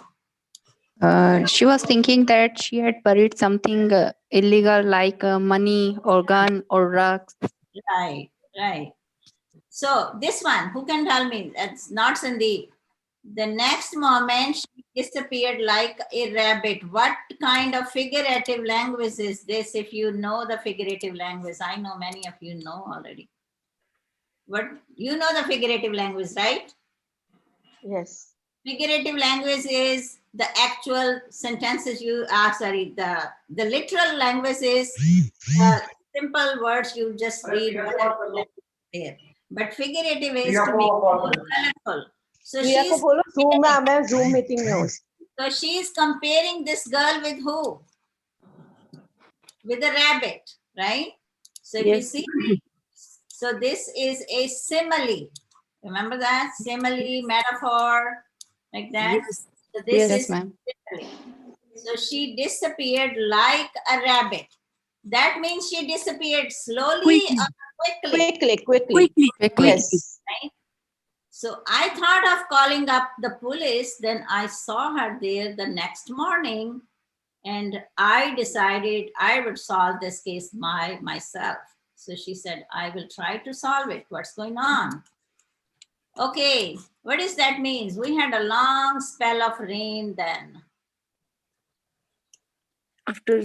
She was thinking that she had buried something illegal like money or gun or drugs. Right, right. So this one, who can tell me? That's not Sandeep. The next moment she disappeared like a rabbit. What kind of figurative language is this? If you know the figurative language, I know many of you know already. What you know the figurative language, right? Yes. Figurative language is the actual sentences you are sorry, the literal language is simple words you just read there. But figurative is to make it more colorful. So प्रिया को बोलो Zoom में मैं Zoom meeting में हूँ. so she is comparing this girl with who? With a rabbit, right? So if you Yes. see, so this is a simile. Remember that? Simile, metaphor, like that. Yes. So this Yes, is ma'am. simile. So she disappeared like a rabbit. That means she disappeared slowly Quickly. or quickly, Quickly. Quickly. Yes. right? So I thought of calling up the police. Then I saw her there the next morning, and I decided I would solve this case myself. So she said, I will try to solve it. What's going on? Okay, what does that mean? We had a long spell of rain then. After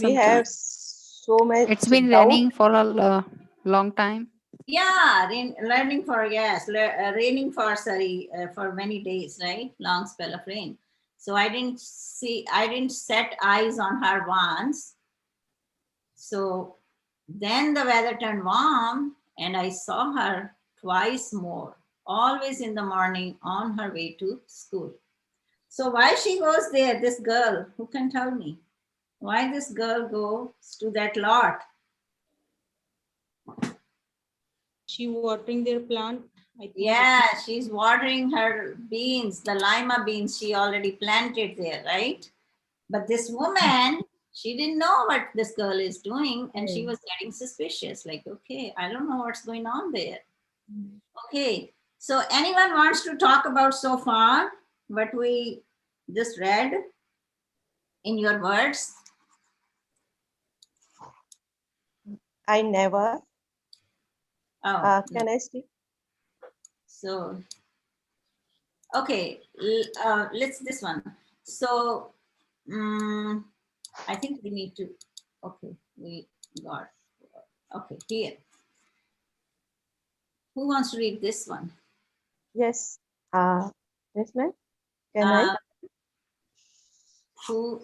We have so much It's been doubt. raining for a long time. Yeah, raining for for many days, right? Long spell of rain. So I didn't set eyes on her once. So then the weather turned warm and I saw her twice more, always in the morning on her way to school. So why she goes there, this girl, who can tell me? Why this girl goes to that lot? She watering their plant. I think. Yeah, she's watering her beans, the lima beans she already planted there, right? But this woman, she didn't know what this girl is doing and she was getting suspicious. Like, okay, I don't know what's going on there. Okay, so anyone wants to talk about so far what we just read in your words? I never. Oh, Can I speak? so, okay, let's this one. So, I think we need to, okay, God. Okay, here. Who wants to read this one? Yes. Yes, ma'am. Can I? Who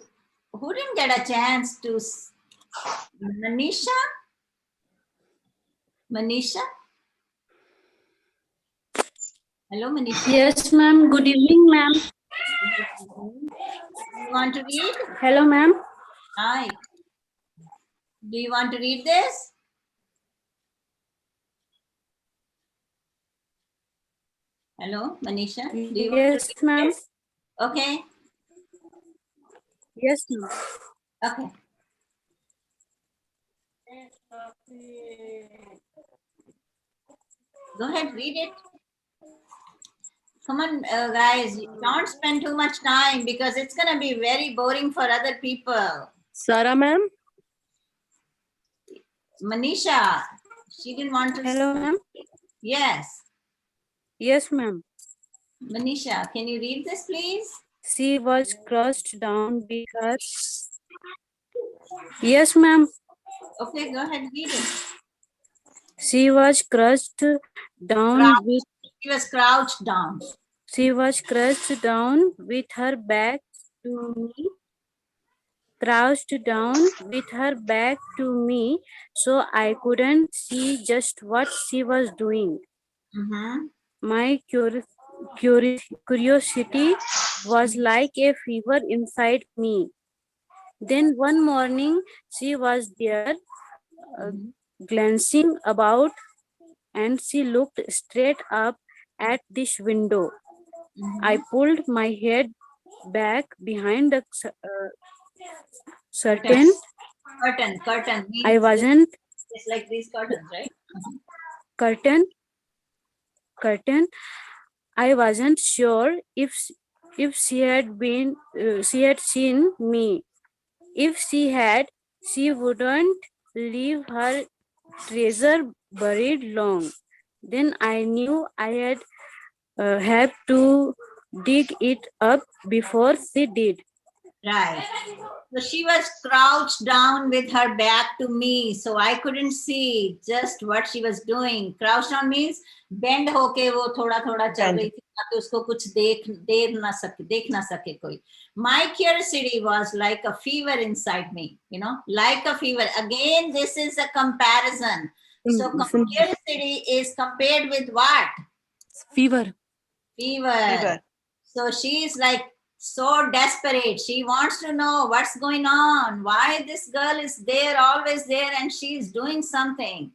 didn't get a chance to? Manisha? Manisha? Hello, Manisha. Yes, ma'am. Good evening, ma'am. You want to read? Hello, ma'am. Hi. Do you want to read this? Hello, Manisha. Do you want to Yes, read ma'am. this? Okay. Yes, ma'am. Okay. Go ahead, read it. Come on, guys. Don't spend too much time because it's going to be very boring for other people. Sarah, ma'am. Manisha, she didn't want to. Hello, ma'am. Yes. Yes, ma'am. Manisha, can you read this, please? She was crushed down with her. Yes, ma'am. Okay, go ahead, read it. She was crushed down Crouched. with. She was crouched down. She was crushed down with her back to me. Crouched down with her back to me, so I couldn't see just what she was doing. Mm-hmm. My curiosity was like a fever inside me. Then one morning, she was there, glancing about, and she looked straight up at this window. I pulled my head back behind the curtain. Curtain. I wasn't. It's like these curtains, right? Curtain. I wasn't sure if she had seen me. If she had, she wouldn't leave her treasure buried long. Then I knew I had have to dig it up before she did. Right. So she was crouched down with her back to me, so I couldn't see just what she was doing. Crouched down means bend होके वो थोड़ा थोड़ा चल रही थी ताकि उसको कुछ देख ना सके कोई. My curiosity was like a fever inside me, like a fever. Again, this is a comparison. So curiosity is compared with what? Fever. Fever. So she is like so desperate. She wants to know what's going on, why this girl is there, always there, and she's doing something.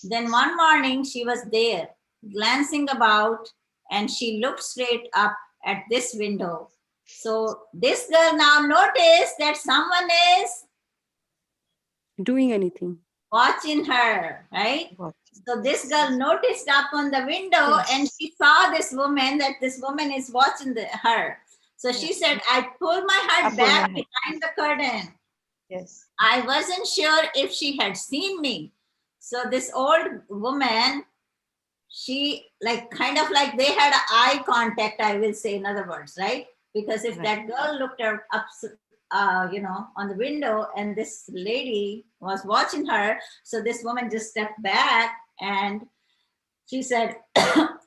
Then one morning she was there, glancing about, and she looked straight up at this window. So this girl now noticed that someone is Doing anything. watching her, right? So this girl noticed up on the window and she saw this woman, that this woman is watching her. So she said, I pulled my head back behind the curtain. Yes. I wasn't sure if she had seen me. So this old woman, she kind of like they had eye contact, I will say, in other words, right? Because if that girl looked up, on the window and this lady was watching her, so this woman just stepped back and she said,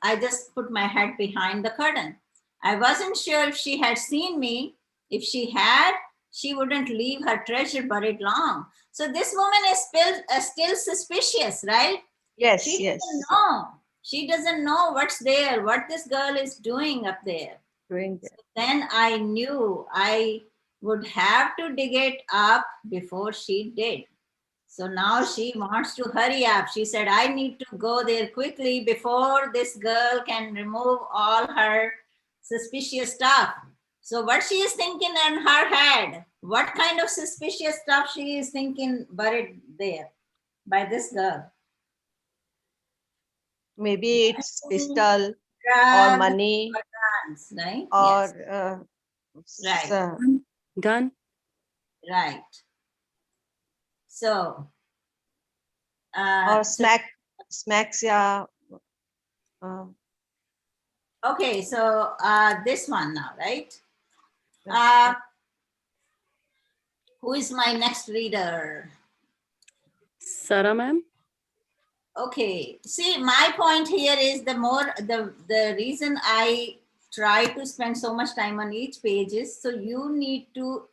I just put my head behind the curtain. I wasn't sure if she had seen me. If she had, she wouldn't leave her treasure buried long. So this woman is still suspicious, right? Yes, She yes. doesn't know. She doesn't know what's there, what this girl is doing up there. Doing So then I knew I would have to dig it up before she did. So now she wants to hurry up. She said, I need to go there quickly before this girl can remove all her suspicious stuff. So what she is thinking in her head, what kind of suspicious stuff she is thinking buried there by this girl? Maybe it's pistol or Drugs, money guns, right? or Right. Gun. Right. So or smacks, yeah. Okay, so this one now, right? Who is my next reader? Sarah ma'am? Okay, see, my point here is the reason I try to spend so much time on each page is so you need to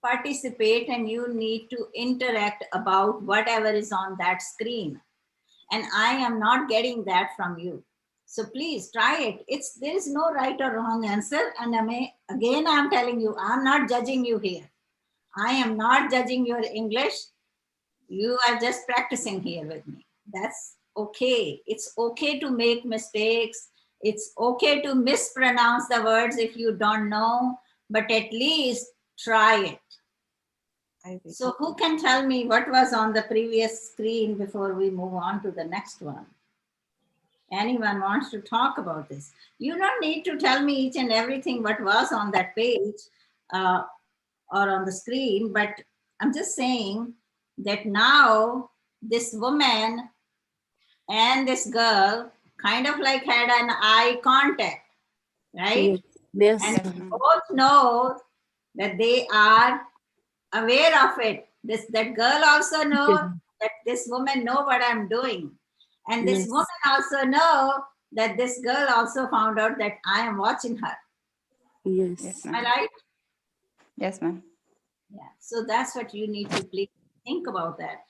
participate and you need to interact about whatever is on that screen. And I am not getting that from you. So please try it. There is no right or wrong answer. And again, I'm telling you, I'm not judging you here. I am not judging your English. You are just practicing here with me. That's okay. It's okay to make mistakes. It's okay to mispronounce the words if you don't know, but at least try it. So who can tell me what was on the previous screen before we move on to the next one? Anyone wants to talk about this? You don't need to tell me each and everything what was on that page or on the screen, but I'm just saying that now this woman and this girl kind of like had an eye contact, right? Yes. And they both know that they are aware of it. That girl also know that this woman know what I'm doing. And this Yes. woman also know that this girl also found out that I am watching her. Yes. Am I right? Yes, ma'am. Yeah. So that's what you need to please think about that.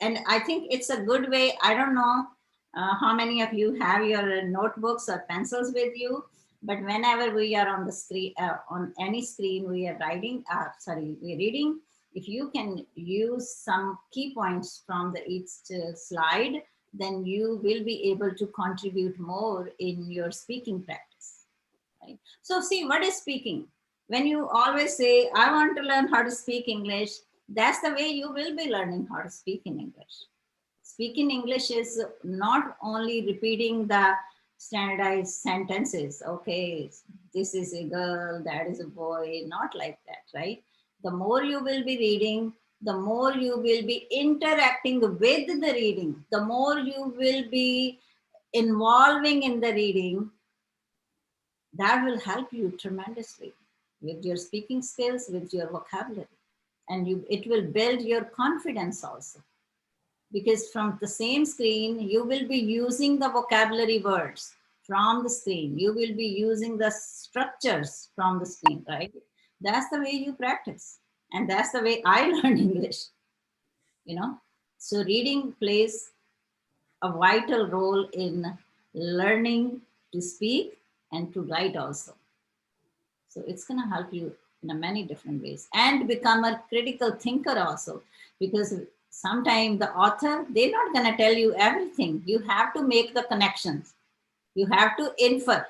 And I think it's a good way. I don't know how many of you have your notebooks or pencils with you, but whenever we are on the screen, on any screen, we are we're reading. If you can use some key points from each slide, then you will be able to contribute more in your speaking practice. Right? So see, what is speaking? When you always say, I want to learn how to speak English, that's the way you will be learning how to speak in English. Speaking English is not only repeating the standardized sentences. Okay, this is a girl, that is a boy, not like that, right? The more you will be reading, the more you will be interacting with the reading, the more you will be involving in the reading. That will help you tremendously with your speaking skills, with your vocabulary, and it will build your confidence also, because from the same screen you will be using the vocabulary words from the screen, you will be using the structures from the screen, right? That's the way you practice, and that's the way I learn English, so reading plays a vital role in learning to speak and to write also. So it's going to help you in many different ways, and become a critical thinker also, because sometimes the author, they're not going to tell you everything. You have to make the connections. You have to infer.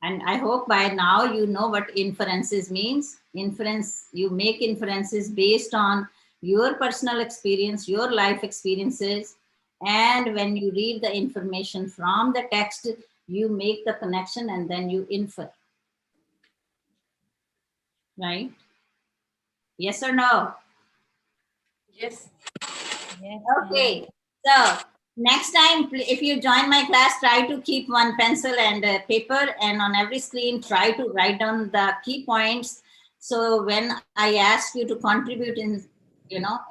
And I hope by now you know what inferences means. Inference, you make inferences based on your personal experience, your life experiences. And when you read the information from the text, you make the connection and then you infer. Right? Yes or no? Yes. Okay. So next time, if you join my class, try to keep one pencil and paper, and on every screen, try to write down the key points. So when I ask you to contribute in,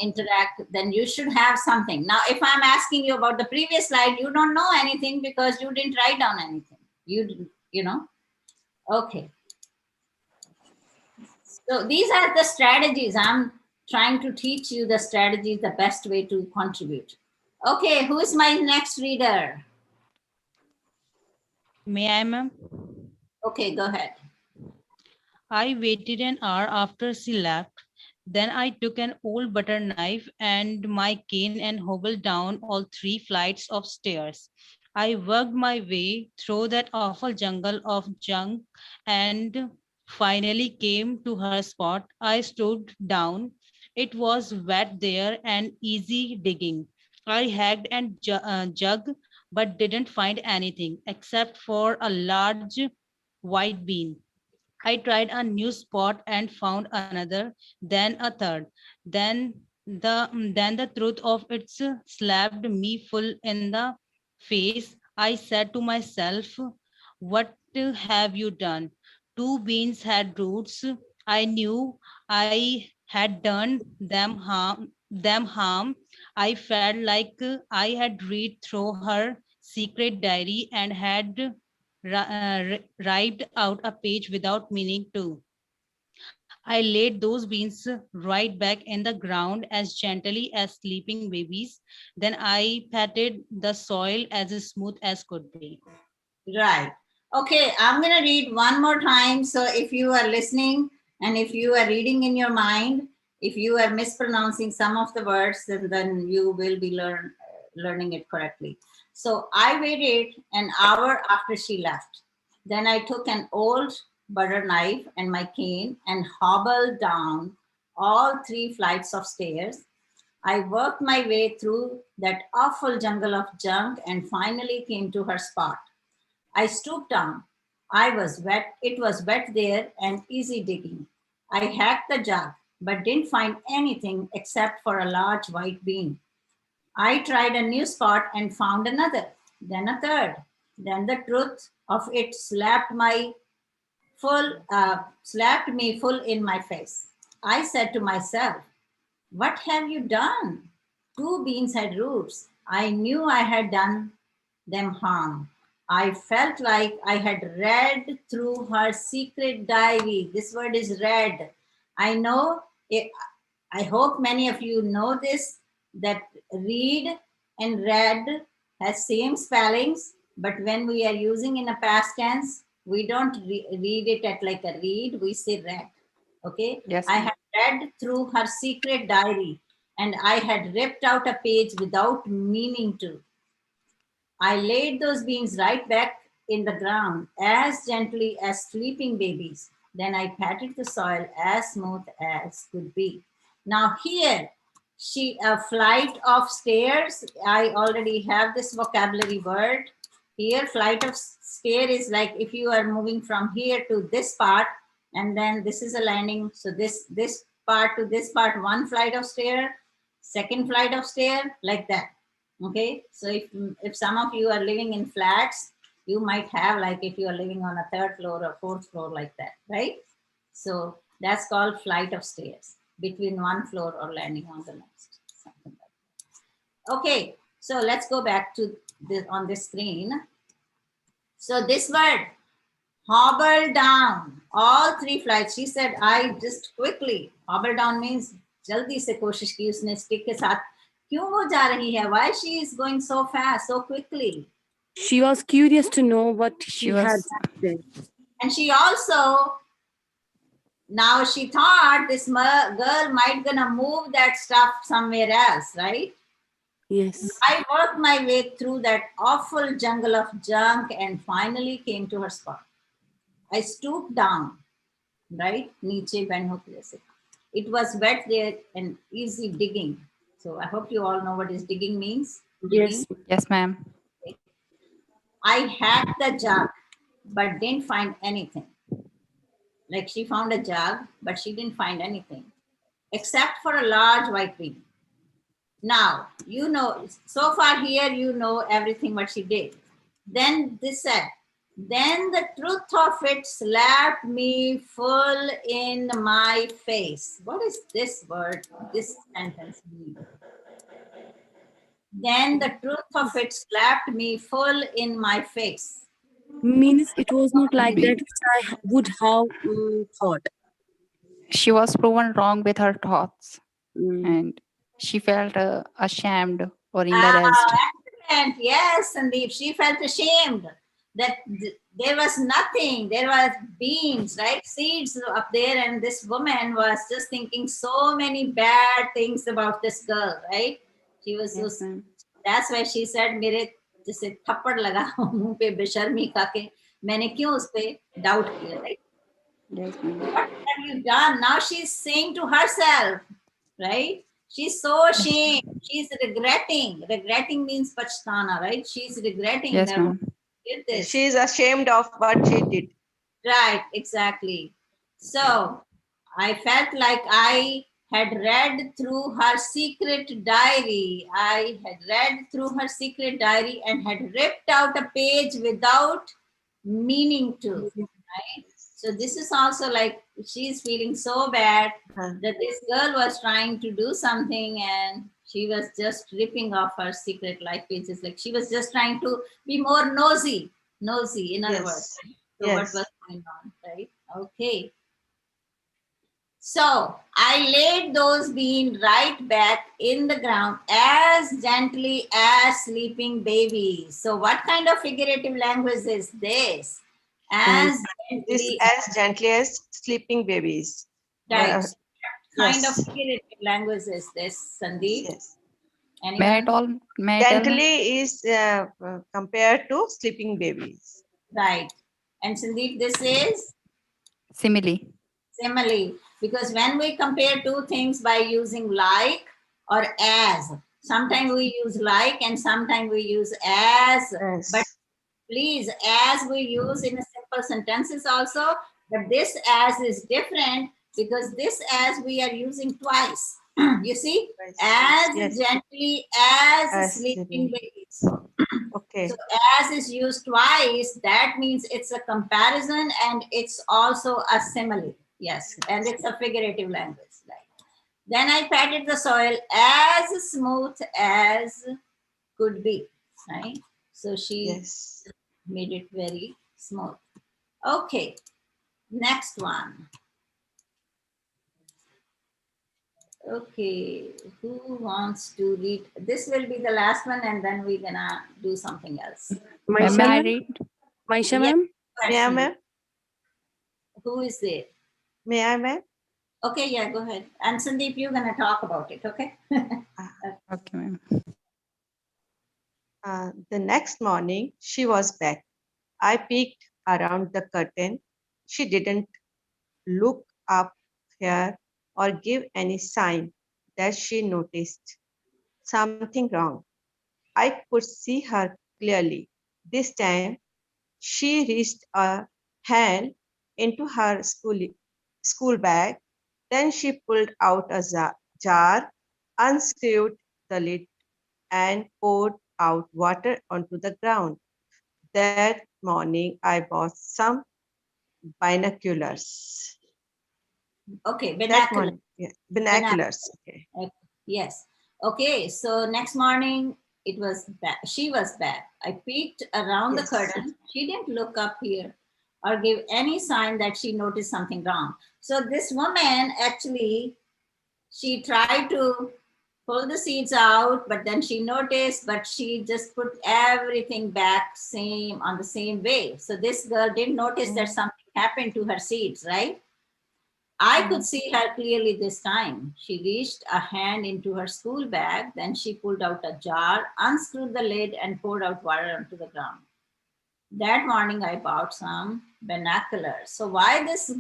interact, then you should have something. Now, if I'm asking you about the previous slide, you don't know anything because you didn't write down anything. Okay. So these are the strategies. I'm trying to teach you the strategies, the best way to contribute. Okay, who is my next reader? May I, ma'am? Okay, go ahead. I waited an hour after she left. Then I took an old butter knife and my cane and hobbled down all 3 flights of stairs. I worked my way through that awful jungle of junk and finally came to her spot. I stood down. It was wet there and easy digging. I hacked and jug, but didn't find anything except for a large white bean. I tried a new spot and found another, then a third. Then the truth of it slapped me full in the face. I said to myself, "What have you done?" 2 beans had roots. I knew I had done them them harm. I felt like I had read through her secret diary and had wiped out a page without meaning to. I laid those beans right back in the ground as gently as sleeping babies. Then I patted the soil as smooth as could be. Right. Okay, I'm going to read one more time. So if you are listening and if you are reading in your mind, if you are mispronouncing some of the words, then you will be learning it correctly. So I waited an hour after she left. Then I took an old butter knife and my cane and hobbled down all 3 flights of stairs. I worked my way through that awful jungle of junk and finally came to her spot. I stooped down. I was wet. It was wet there and easy digging. I hacked the jug, but didn't find anything except for a large white bean. I tried a new spot and found another, then a third. Then the truth of it slapped me full in my face. I said to myself, "What have you done?" 2 beans had roots. I knew I had done them harm. I felt like I had read through her secret diary. This word is read. I know it, I hope many of you know this, that read and read has same spellings, but when we are using in a past tense, we don't read it at like a read, we say read. Okay. Yes, I ma'am. had read through her secret diary and I had ripped out a page without meaning to. I laid those beans right back in the ground as gently as sleeping babies. Then I patted the soil as smooth as could be. Now here, a flight of stairs. I already have this vocabulary word. Here, flight of stair is like if you are moving from here to this part, and then this is a landing. So this part to this part, 1 flight of stair, 2nd flight of stair, like that. Okay, so if some of you are living in flats, you might have like if you are living on a 3rd floor or 4th floor like that, right? So that's called flight of stairs, between 1 floor or landing on the next, something like that. Okay, so let's go back to this on this screen. So this word, hobble down, all 3 flights. She said, I just quickly, hobble down means jaldi se koshish ki usne stick ke saath. Kyun wo ja rahi hai? Why she is going so fast, so quickly? She was curious to know what She he had was said. And she also, now she thought this girl might gonna move that stuff somewhere else, right? Yes. I worked my way through that awful jungle of junk and finally came to her spot. I stooped down, right? Niche bend ho jaise. It was wet there and easy digging. So I hope you all know what is digging means. Yes. Digging. yes, ma'am. I hacked the jug, but didn't find anything. Like she found a jug, but she didn't find anything except for a large white bean. Now, you know, so far here, you know everything what she did. Then this said, then the truth of it slapped me full in my face. What is this word, this sentence mean? Then the truth of it slapped me full in my face. Means it was not like Be- that which I would have thought. She was proven wrong with her thoughts Mm. and she felt ashamed or Ah, embarrassed. excellent. Yes, Sandeep. She felt ashamed that there was nothing. There was beans, right? Seeds up there. And this woman was just thinking so many bad things about this girl, right? She was Yes, so, ma'am. that's why she said, मेरे जैसे थप्पड़ लगा मुंह पे बेशर्मी खा के मैंने क्यों उस पे डाउट किया, right? Yes, ma'am. What have you done? Now she's saying to herself, right? She's so ashamed. She's regretting. Regretting means pachhtana, right? She's regretting Yes, that ma'am. did this. She is ashamed of what she did. Right, exactly. So I felt like I had read through her secret diary. I had read through her secret diary and had ripped out a page without meaning to, right? So this is also like she's feeling so bad Huh. that this girl was trying to do something and she was just ripping off her secret life pages. Like she was just trying to be more nosy, in other words. Yes. So what Yes. was going on, right? Okay. So I laid those beans right back in the ground as gently as sleeping babies. So what kind of figurative language is this? As This gently, as gently as sleeping babies. right. Uh, What kind of yes. figurative language is this, Sandeep? Yes. Anyone? May I tell me? Gently is compared to sleeping babies. Right. And Sandeep, this is Simile. simile. Because when we compare two things by using like or as, sometimes we use like and sometimes we use as. Yes. But please, as we use in a simple sentences also, but this as is different because this as we are using twice. You see, Yes. as Yes. gently as As sleeping sleeping. babies. Okay. So as is used twice, that means it's a comparison and it's also a simile. Yes, and it's a figurative language. Right. Then I patted the soil as smooth as could be. Right. So she Yes. made it very smooth. Okay, next one. Okay, who wants to read? This will be the last one and then we're gonna do something else. Maisha May I ma'am? read? Maisha Yeah. ma'am? May I, ma'am? Who is there? May I, ma'am? Okay, yeah, go ahead. And Sandeep, you're gonna talk about it, okay? Okay, ma'am. The next morning, she was back. I peeked around the curtain. She didn't look up here or give any sign that she noticed something wrong. I could see her clearly. This time, she reached a hand into her school bag. Then she pulled out a jar, unscrewed the lid, and poured out water onto the ground. That morning, I bought some binoculars. Okay, That binocular. morning, yeah, binoculars. Okay. Yes. Okay, so next morning it was back. She was back. I peeked around the Yes. curtain. She didn't look up here or give any sign that she noticed something wrong. So this woman actually, she tried to pull the seeds out, but then she noticed, but she just put everything back same on the same way. So this girl didn't notice that something happened to her seeds, right? I could see her clearly this time. She reached a hand into her school bag, then she pulled out a jar, unscrewed the lid, and poured out water onto the ground. That morning, I bought some binoculars. So, why this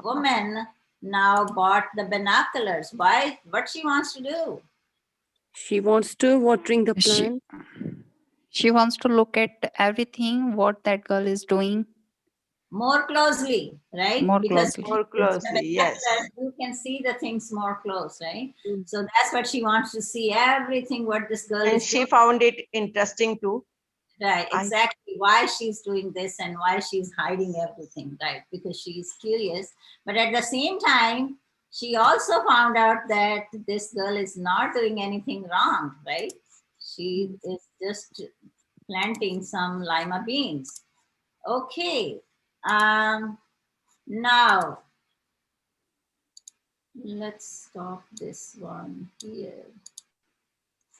woman now bought the binoculars? Why? What she wants to do? She wants to watering the She, plant. she wants to look at everything what that girl is doing More closely, right? more Because closely. More with the closely, yes. binoculars, you can see the things more close, right? Mm. So that's what she wants to see, everything what this girl And is she doing. found it interesting too. Right, I- exactly. Why she's doing this and why she's hiding everything, right? Because she's curious. But at the same time, she also found out that this girl is not doing anything wrong, right? She is just planting some lima beans. Okay. Now, let's stop this one here.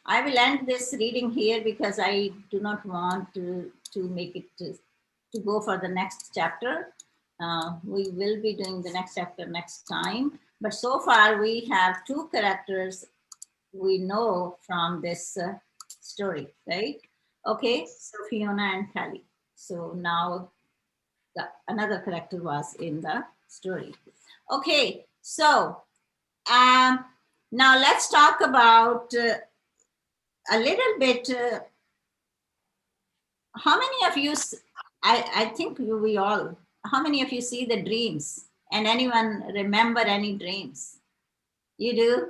I will end this reading here because I do not want to make it to go for the next chapter. We will be doing the next chapter next time. But so far we have two characters we know from this story, right? Okay, so Fiona and Callie. So now another character was in the story. Okay, so now let's talk about a little bit. How many of you, I think we all, how many of you see the dreams? And anyone remember any dreams? You do?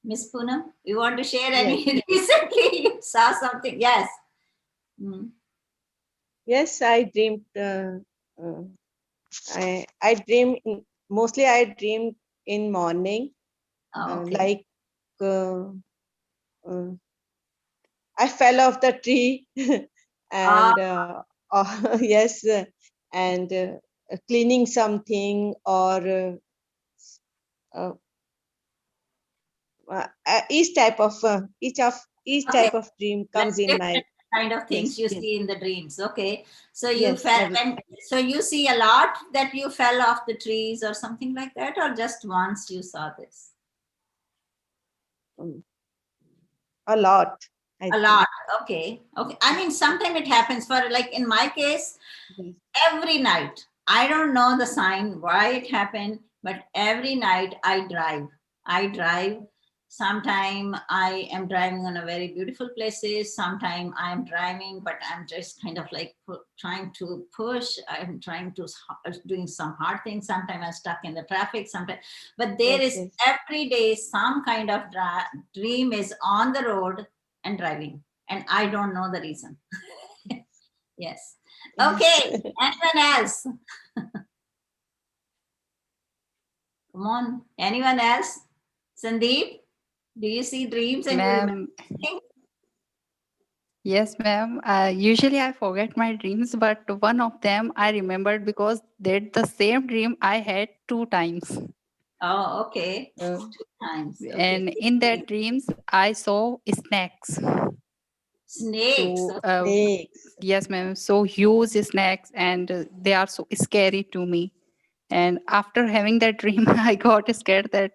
Miss Poonam, you want to share any recently you saw something? Yes. Yes, I dreamed I dream mostly I dream in morning, Oh, okay. like I fell off the tree and yes, and cleaning something or uh, each type of each Okay. type of dream Like comes in my different kind of things yes, you yes, see in the dreams. Okay. So you yes, fell when, so you see a lot that you fell off the trees or something like that, or just once you saw this? a lot. I A think. lot. Okay. Okay. I mean, sometimes it happens for, like in my case, Yes. every night. I don't know the sign why it happened, but every night I drive. I drive. Sometime I am driving on a very beautiful places. Sometime I am driving, but I'm just kind of like trying to push. I'm trying to doing some hard things. Sometimes I'm stuck in the traffic. Sometimes, but there Yes, is yes. every day some kind of dream is on the road and driving, and I don't know the reason. Yes. Okay. Anyone else? Come on. Anyone else? Sandeep, do you see dreams and you remember Ma'am, anything? yes, ma'am. Usually I forget my dreams, but one of them I remembered because that the same dream I had 2 times. Oh, okay. Uh, 2 times. Okay. and in that dreams, I saw snakes. Snakes. So, Snakes. yes, ma'am. So huge snakes, and they are so scary to me. And after having that dream, I got scared that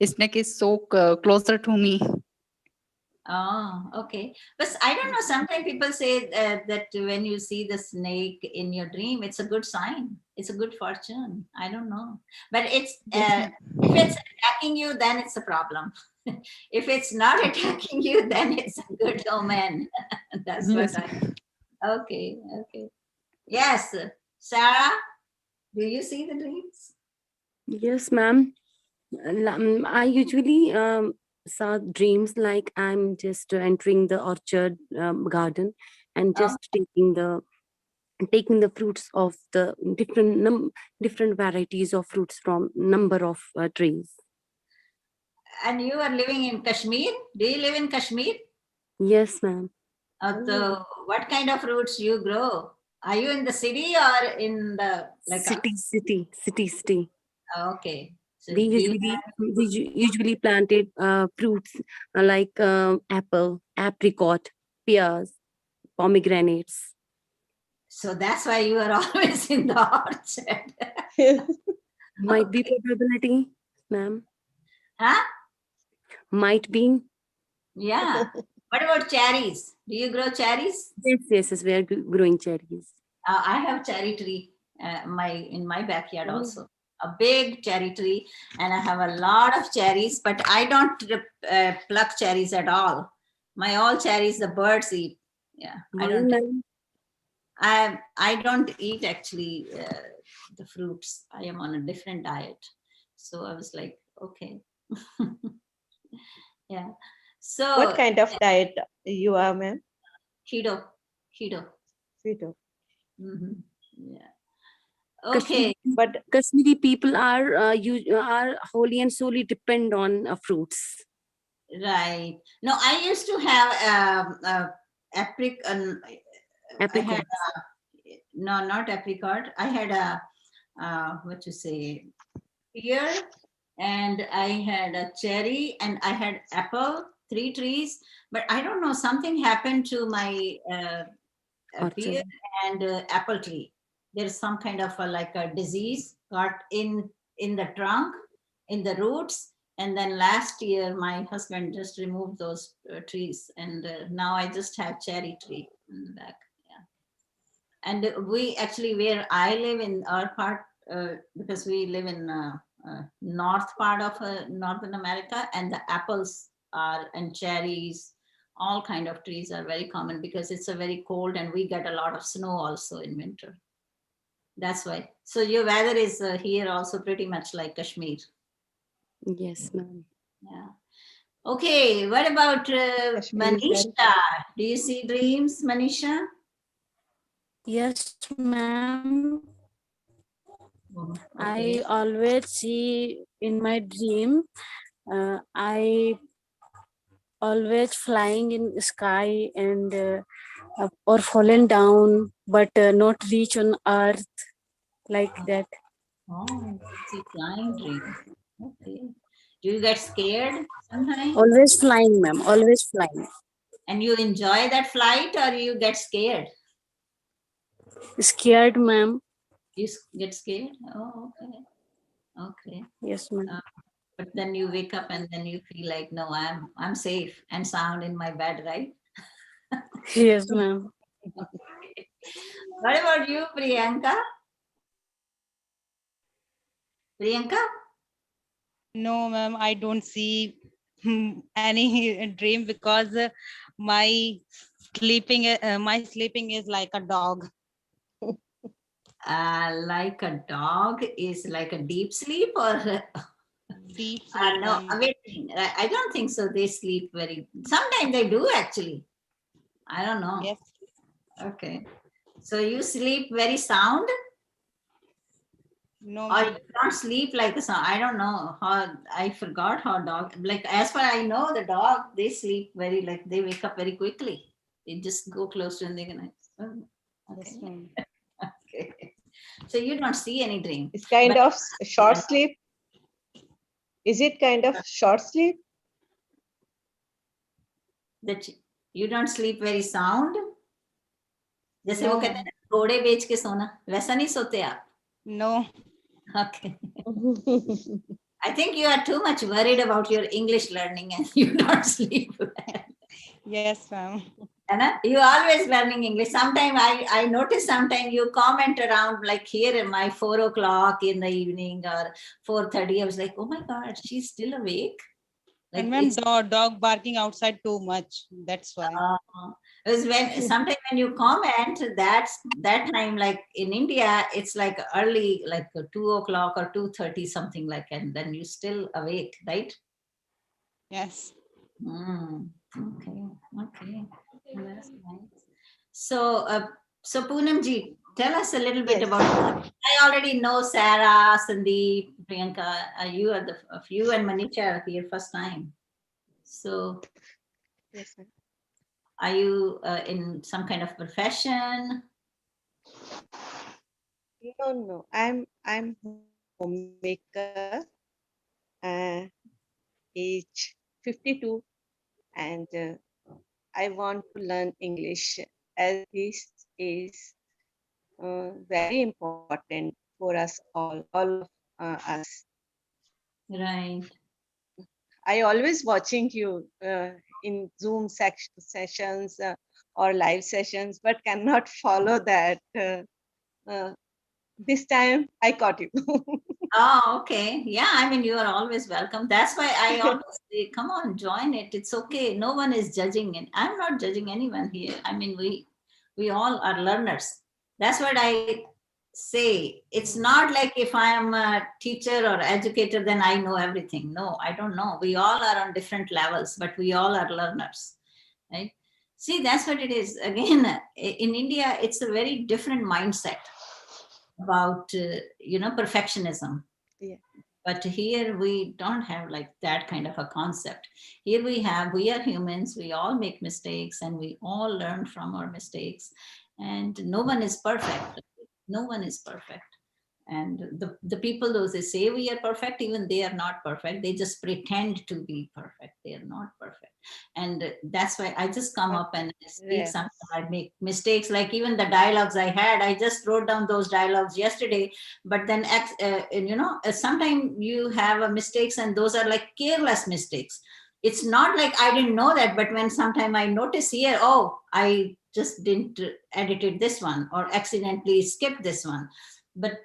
snake is so closer to me. Oh, okay. But I don't know. Sometimes people say that when you see the snake in your dream, it's a good sign. It's a good fortune. I don't know. But it's Yes, ma'am. if it's attacking you, then it's a problem. If it's not attacking you, then it's a good omen. That's what Yes. I. Okay. Okay. Yes, Sarah. Do you see the dreams? Yes, ma'am. I usually saw dreams like I'm just entering the orchard garden and Oh, just taking the fruits of the different varieties of fruits from number of trees. and you are living in Kashmir. Do you live in Kashmir? Yes, ma'am. So what kind of fruits you grow? Are you in the city or in the like? City. Okay. So We do you usually planted fruits like apple, apricot, pears, pomegranates. so that's why you are always in the orchard. Might be Okay. probability, ma'am. Huh? Might be. Yeah. What about cherries? Do you grow cherries? Yes. We are growing cherries. I have cherry tree in my backyard Oh. also. A big cherry tree, and I have a lot of cherries, but I don't pluck cherries at all. My all cherries the birds eat. Yeah, I Why, don't. ma'am? I don't eat actually the fruits. I am on a different diet, so I was like, okay, yeah. What So kind of diet you are, ma'am? keto, keto. Keto. Hmm. Yeah. Kashmiri, Okay. But Kashmiri people are wholly and solely depend on fruits. Right. No, I used to have I had Apricots. no, not apricot. I had a what you say, pear, and I had a cherry, and I had apple. 3 trees, but I don't know. Something happened to my pear Orchard. and apple tree. There's some kind of like a disease got in the trunk, in the roots, and then last year my husband just removed those trees, and now I just have cherry tree in the back. Yeah, and we actually where I live in our part because we live in north part of Northern America, and the apples are and cherries, all kind of trees are very common because it's a very cold and we get a lot of snow also in winter. That's why. So your weather is here also pretty much like Kashmir. Yes, ma'am. Yeah. Okay. What about Kashmir is very Manisha? Do you see dreams, Manisha? Yes, ma'am. Oh, I okay. always see in my dream, I always flying in sky and or fallen down, but not reach on earth like that. Oh, it's a flying dream. Okay. Do you get scared sometimes? Always flying, ma'am. Always flying. And you enjoy that flight or you get scared? Scared, ma'am. You get scared? Oh, okay. Okay. Yes, ma'am. But then you wake up and then you feel like, no, I'm safe and sound in my bed, right? Yes, ma'am. Okay. What about you, Priyanka? Priyanka? No, ma'am, I don't see any dream because my sleeping is like a dog. Like a dog is like a deep sleep or Deep sleep, no, ma'am. waiting. I don't think so. They sleep very, sometimes they do actually. I don't know. Yes. Okay. So you sleep very sound No, or you ma'am. don't sleep like a sound? I don't know how, I forgot how dog, like as far I know, the dog, they sleep very, like they wake up very quickly. They just go close to and they can, oh, Yes, okay. ma'am. Okay. So you don't see any dream. It's kind But- of short sleep. Is it kind of short sleep? that you don't sleep very sound. जैसे वो No, कहते हैं ना, घोड़े बेच के सोना, वैसा नहीं सोते आप? no. Okay. I think you are too much worried about your English learning and you don't sleep well. Yes, ma'am. Anna, you always learning English. Sometime I notice sometime you comment around like here in my 4 o'clock in the evening or 4:30. I was like, oh my God, she's still awake. Like And ma'am, it's dog barking outside too much. That's why. because when sometimes when you comment, that's that time like in India, it's like early, like 2 o'clock or 2:30, something like, and then you still awake, right? Yes. Okay, okay. Well, that's nice. So, so Poonam ji, tell us a little bit Yes. about. I already know Sarah, Sandeep, Priyanka. You are you and Manisha are here first time. So, Yes, ma'am. are you in some kind of profession? No. I'm homemaker, age 52, and I want to learn English as this is very important for us all of us. Right. I always watching you in Zoom sessions or live sessions, but cannot follow that. This time I caught you. Oh, okay. Yeah, I mean, you are always welcome. That's why I always say, come on, join it. It's okay. No one is judging it. I'm not judging anyone here. I mean, we all are learners. That's what I say. It's not like if I am a teacher or educator, then I know everything. No, I don't know. We all are on different levels, but we all are learners, right? See, that's what it is. Again, in India, it's a very different mindset about perfectionism. Yeah. But here we don't have like that kind of a concept. Here we are humans, we all make mistakes and we all learn from our mistakes, and no one is perfect. No one is perfect. And the people, those they say we are perfect, even they are not perfect. They just pretend to be perfect. They are not perfect. And that's why I just come up and speak. Yes. Sometimes I make mistakes, like even the dialogues I had, I just wrote down those dialogues yesterday. But then sometimes you have a mistakes and those are like careless mistakes. It's not like I didn't know that, but when sometime I notice here, oh, I just didn't edited this one or accidentally skipped this one. But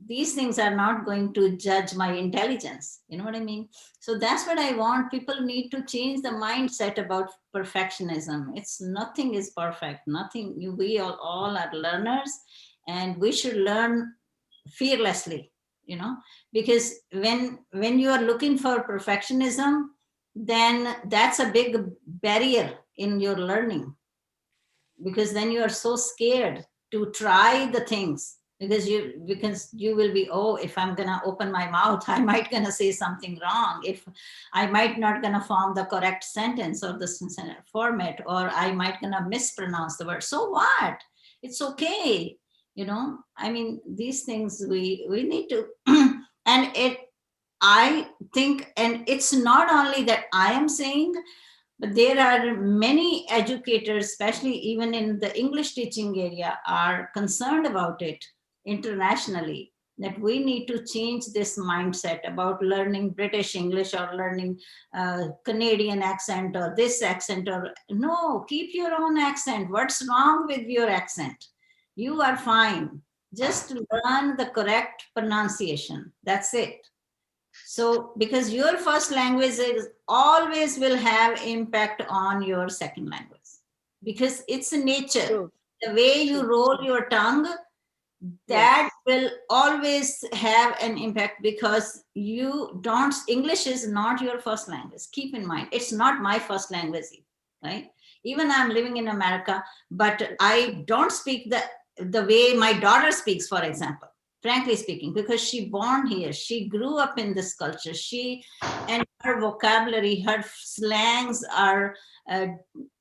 these things are not going to judge my intelligence. You know what I mean? So that's what I want. People need to change the mindset about perfectionism. It's nothing is perfect. Nothing. We all are learners, and we should learn fearlessly. Because when you are looking for perfectionism, then that's a big barrier in your learning, because then you are so scared to try the things. because you will be, oh, if I'm gonna open my mouth, I might gonna say something wrong, if I might not gonna form the correct sentence or the format, or I might gonna mispronounce the word. So what? It's okay. I mean, these things we need to and I think, and it's not only that I am saying, but there are many educators, especially even in the English teaching area, are concerned about it internationally, that we need to change this mindset about learning British English or learning Canadian accent or this accent, or no, keep your own accent. What's wrong with your accent? You are fine. Just learn the correct pronunciation. That's it. So, because your first language is always will have impact on your second language, because it's a nature. True. The way you True. roll your tongue, that will always have an impact, because English is not your first language. Keep in mind, it's not my first language, right? Even I'm living in America, but I don't speak the way my daughter speaks, for example, frankly speaking, because she born here, she grew up in this culture, and her vocabulary, her slangs are,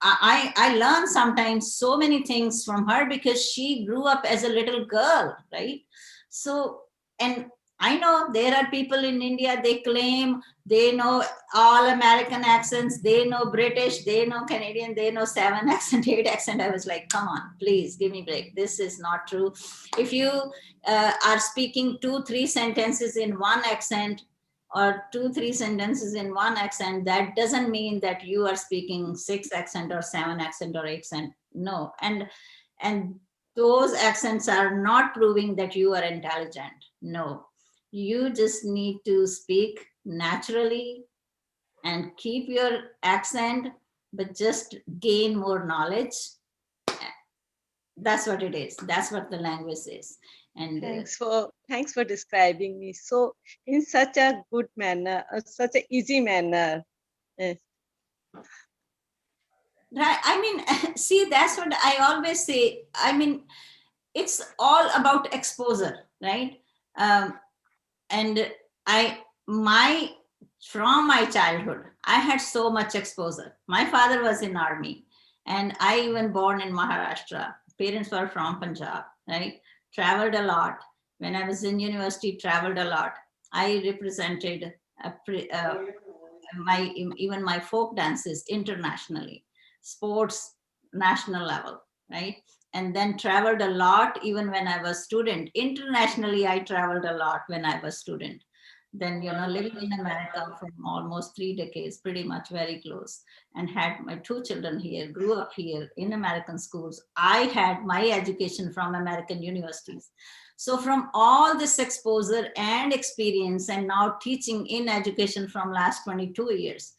I learn sometimes so many things from her, because she grew up as a little girl, right? So, and I know there are people in India, they claim they know all American accents, they know British, they know Canadian, they know 7 accent, 8 accent. I was like, come on, please give me a break. This is not true. If you are speaking 2-3 sentences in one accent, or 2-3 sentences in one accent, that doesn't mean that you are speaking 6 accent or 7 accent or 8 accent. No, and those accents are not proving that you are intelligent. No, you just need to speak naturally and keep your accent, but just gain more knowledge. That's what it is. That's what the language is. And Thanks for describing me so in such a good manner, such an easy manner. Yes. right, I mean, see, that's what I always say. I mean, it's all about exposure, right? And from my childhood, I had so much exposure. My father was in army, and I even born in Maharashtra. Parents were from Punjab, right? Traveled a lot. When I was in university, traveled a lot. I represented even my folk dances internationally, sports national level, right? And then traveled a lot even when I was student. Internationally, I traveled a lot when I was student. Then, living in America for almost 3 decades, pretty much very close, and had my 2 children here, grew up here in American schools. I had my education from American universities. So from all this exposure and experience, and now teaching in education from last 22 years,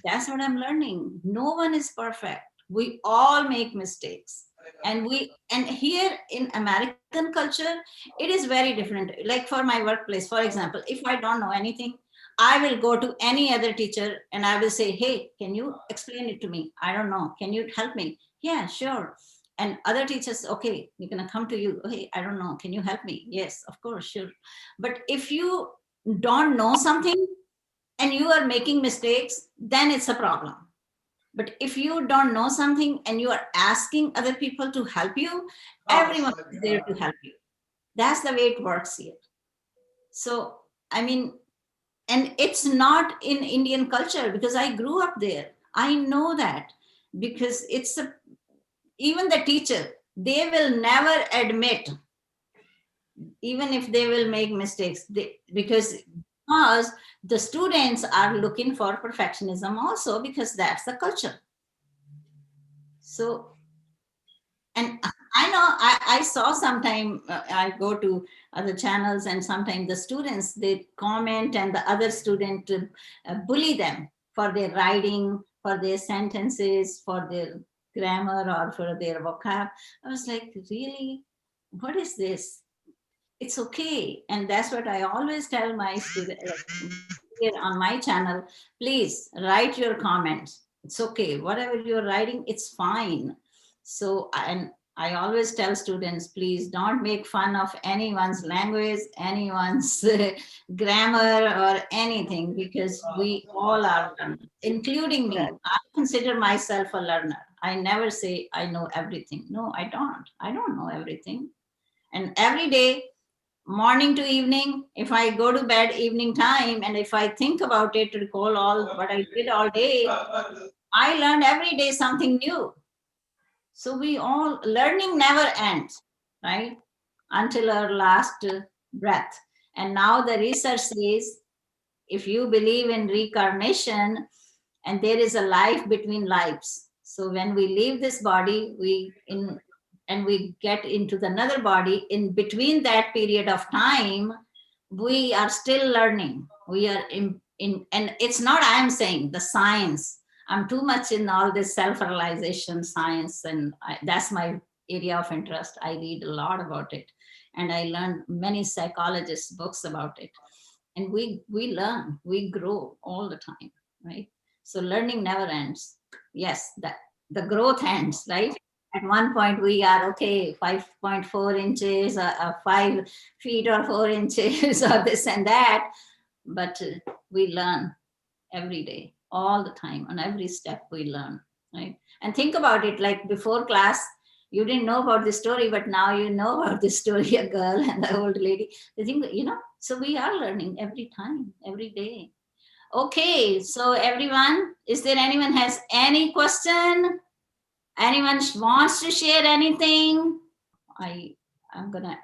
that's what I'm learning. No one is perfect. We all make mistakes. And here in American culture, it is very different. Like for my workplace, for example, if I don't know anything, I will go to any other teacher and I will say, hey, can you explain it to me? I don't know. Can you help me? Yeah, sure. And other teachers, okay, we're going to come to you. Hey, I don't know. Can you help me? Yes, of course, sure. But if you don't know something and you are making mistakes, then it's a problem. But if you don't know something and you are asking other people to help you, everyone is there to help you. That's the way it works here. So, I mean, and it's not in Indian culture, because I grew up there. I know that, because even the teacher, they will never admit, even if they will make mistakes, because the students are looking for perfectionism also, because that's the culture. So, and I know I saw sometime, I go to other channels, and sometimes the students, they comment and the other student bully them for their writing, for their sentences, for their grammar, or for their vocab. I was like, really? What is this? It's okay. And that's what I always tell my students here on my channel. Please write your comments. It's okay. Whatever you're writing, it's fine. So, and I always tell students, please don't make fun of anyone's language, anyone's grammar or anything, because we all are learners, including me. I consider myself a learner. I never say I know everything. No, I don't. I don't know everything. And every day, morning to evening, if I go to bed evening time, and if I think about it, recall all what I did all day, I learned every day something new. So we all, learning never ends, right? Until our last breath. And now the research says, if you believe in reincarnation, and there is a life between lives. So when we leave this body, and we get into another body, in between that period of time, we are still learning. We are and it's not I am saying, the science. I'm too much in all this self-realization science, and that's my area of interest. I read a lot about it, and I learned many psychologists' books about it. And we learn, we grow all the time, right? So learning never ends. Yes, the growth ends, right? At one point we are okay, 5.4 inches, 5 feet or 4 inches, or this and that, but we learn every day, all the time, on every step we learn, right? And think about it, like before class, you didn't know about this story, but now you know about this story, a girl and the old lady. They think, so we are learning every time, every day. Okay, so everyone, is there anyone has any question? Anyone wants to share anything? I'm gonna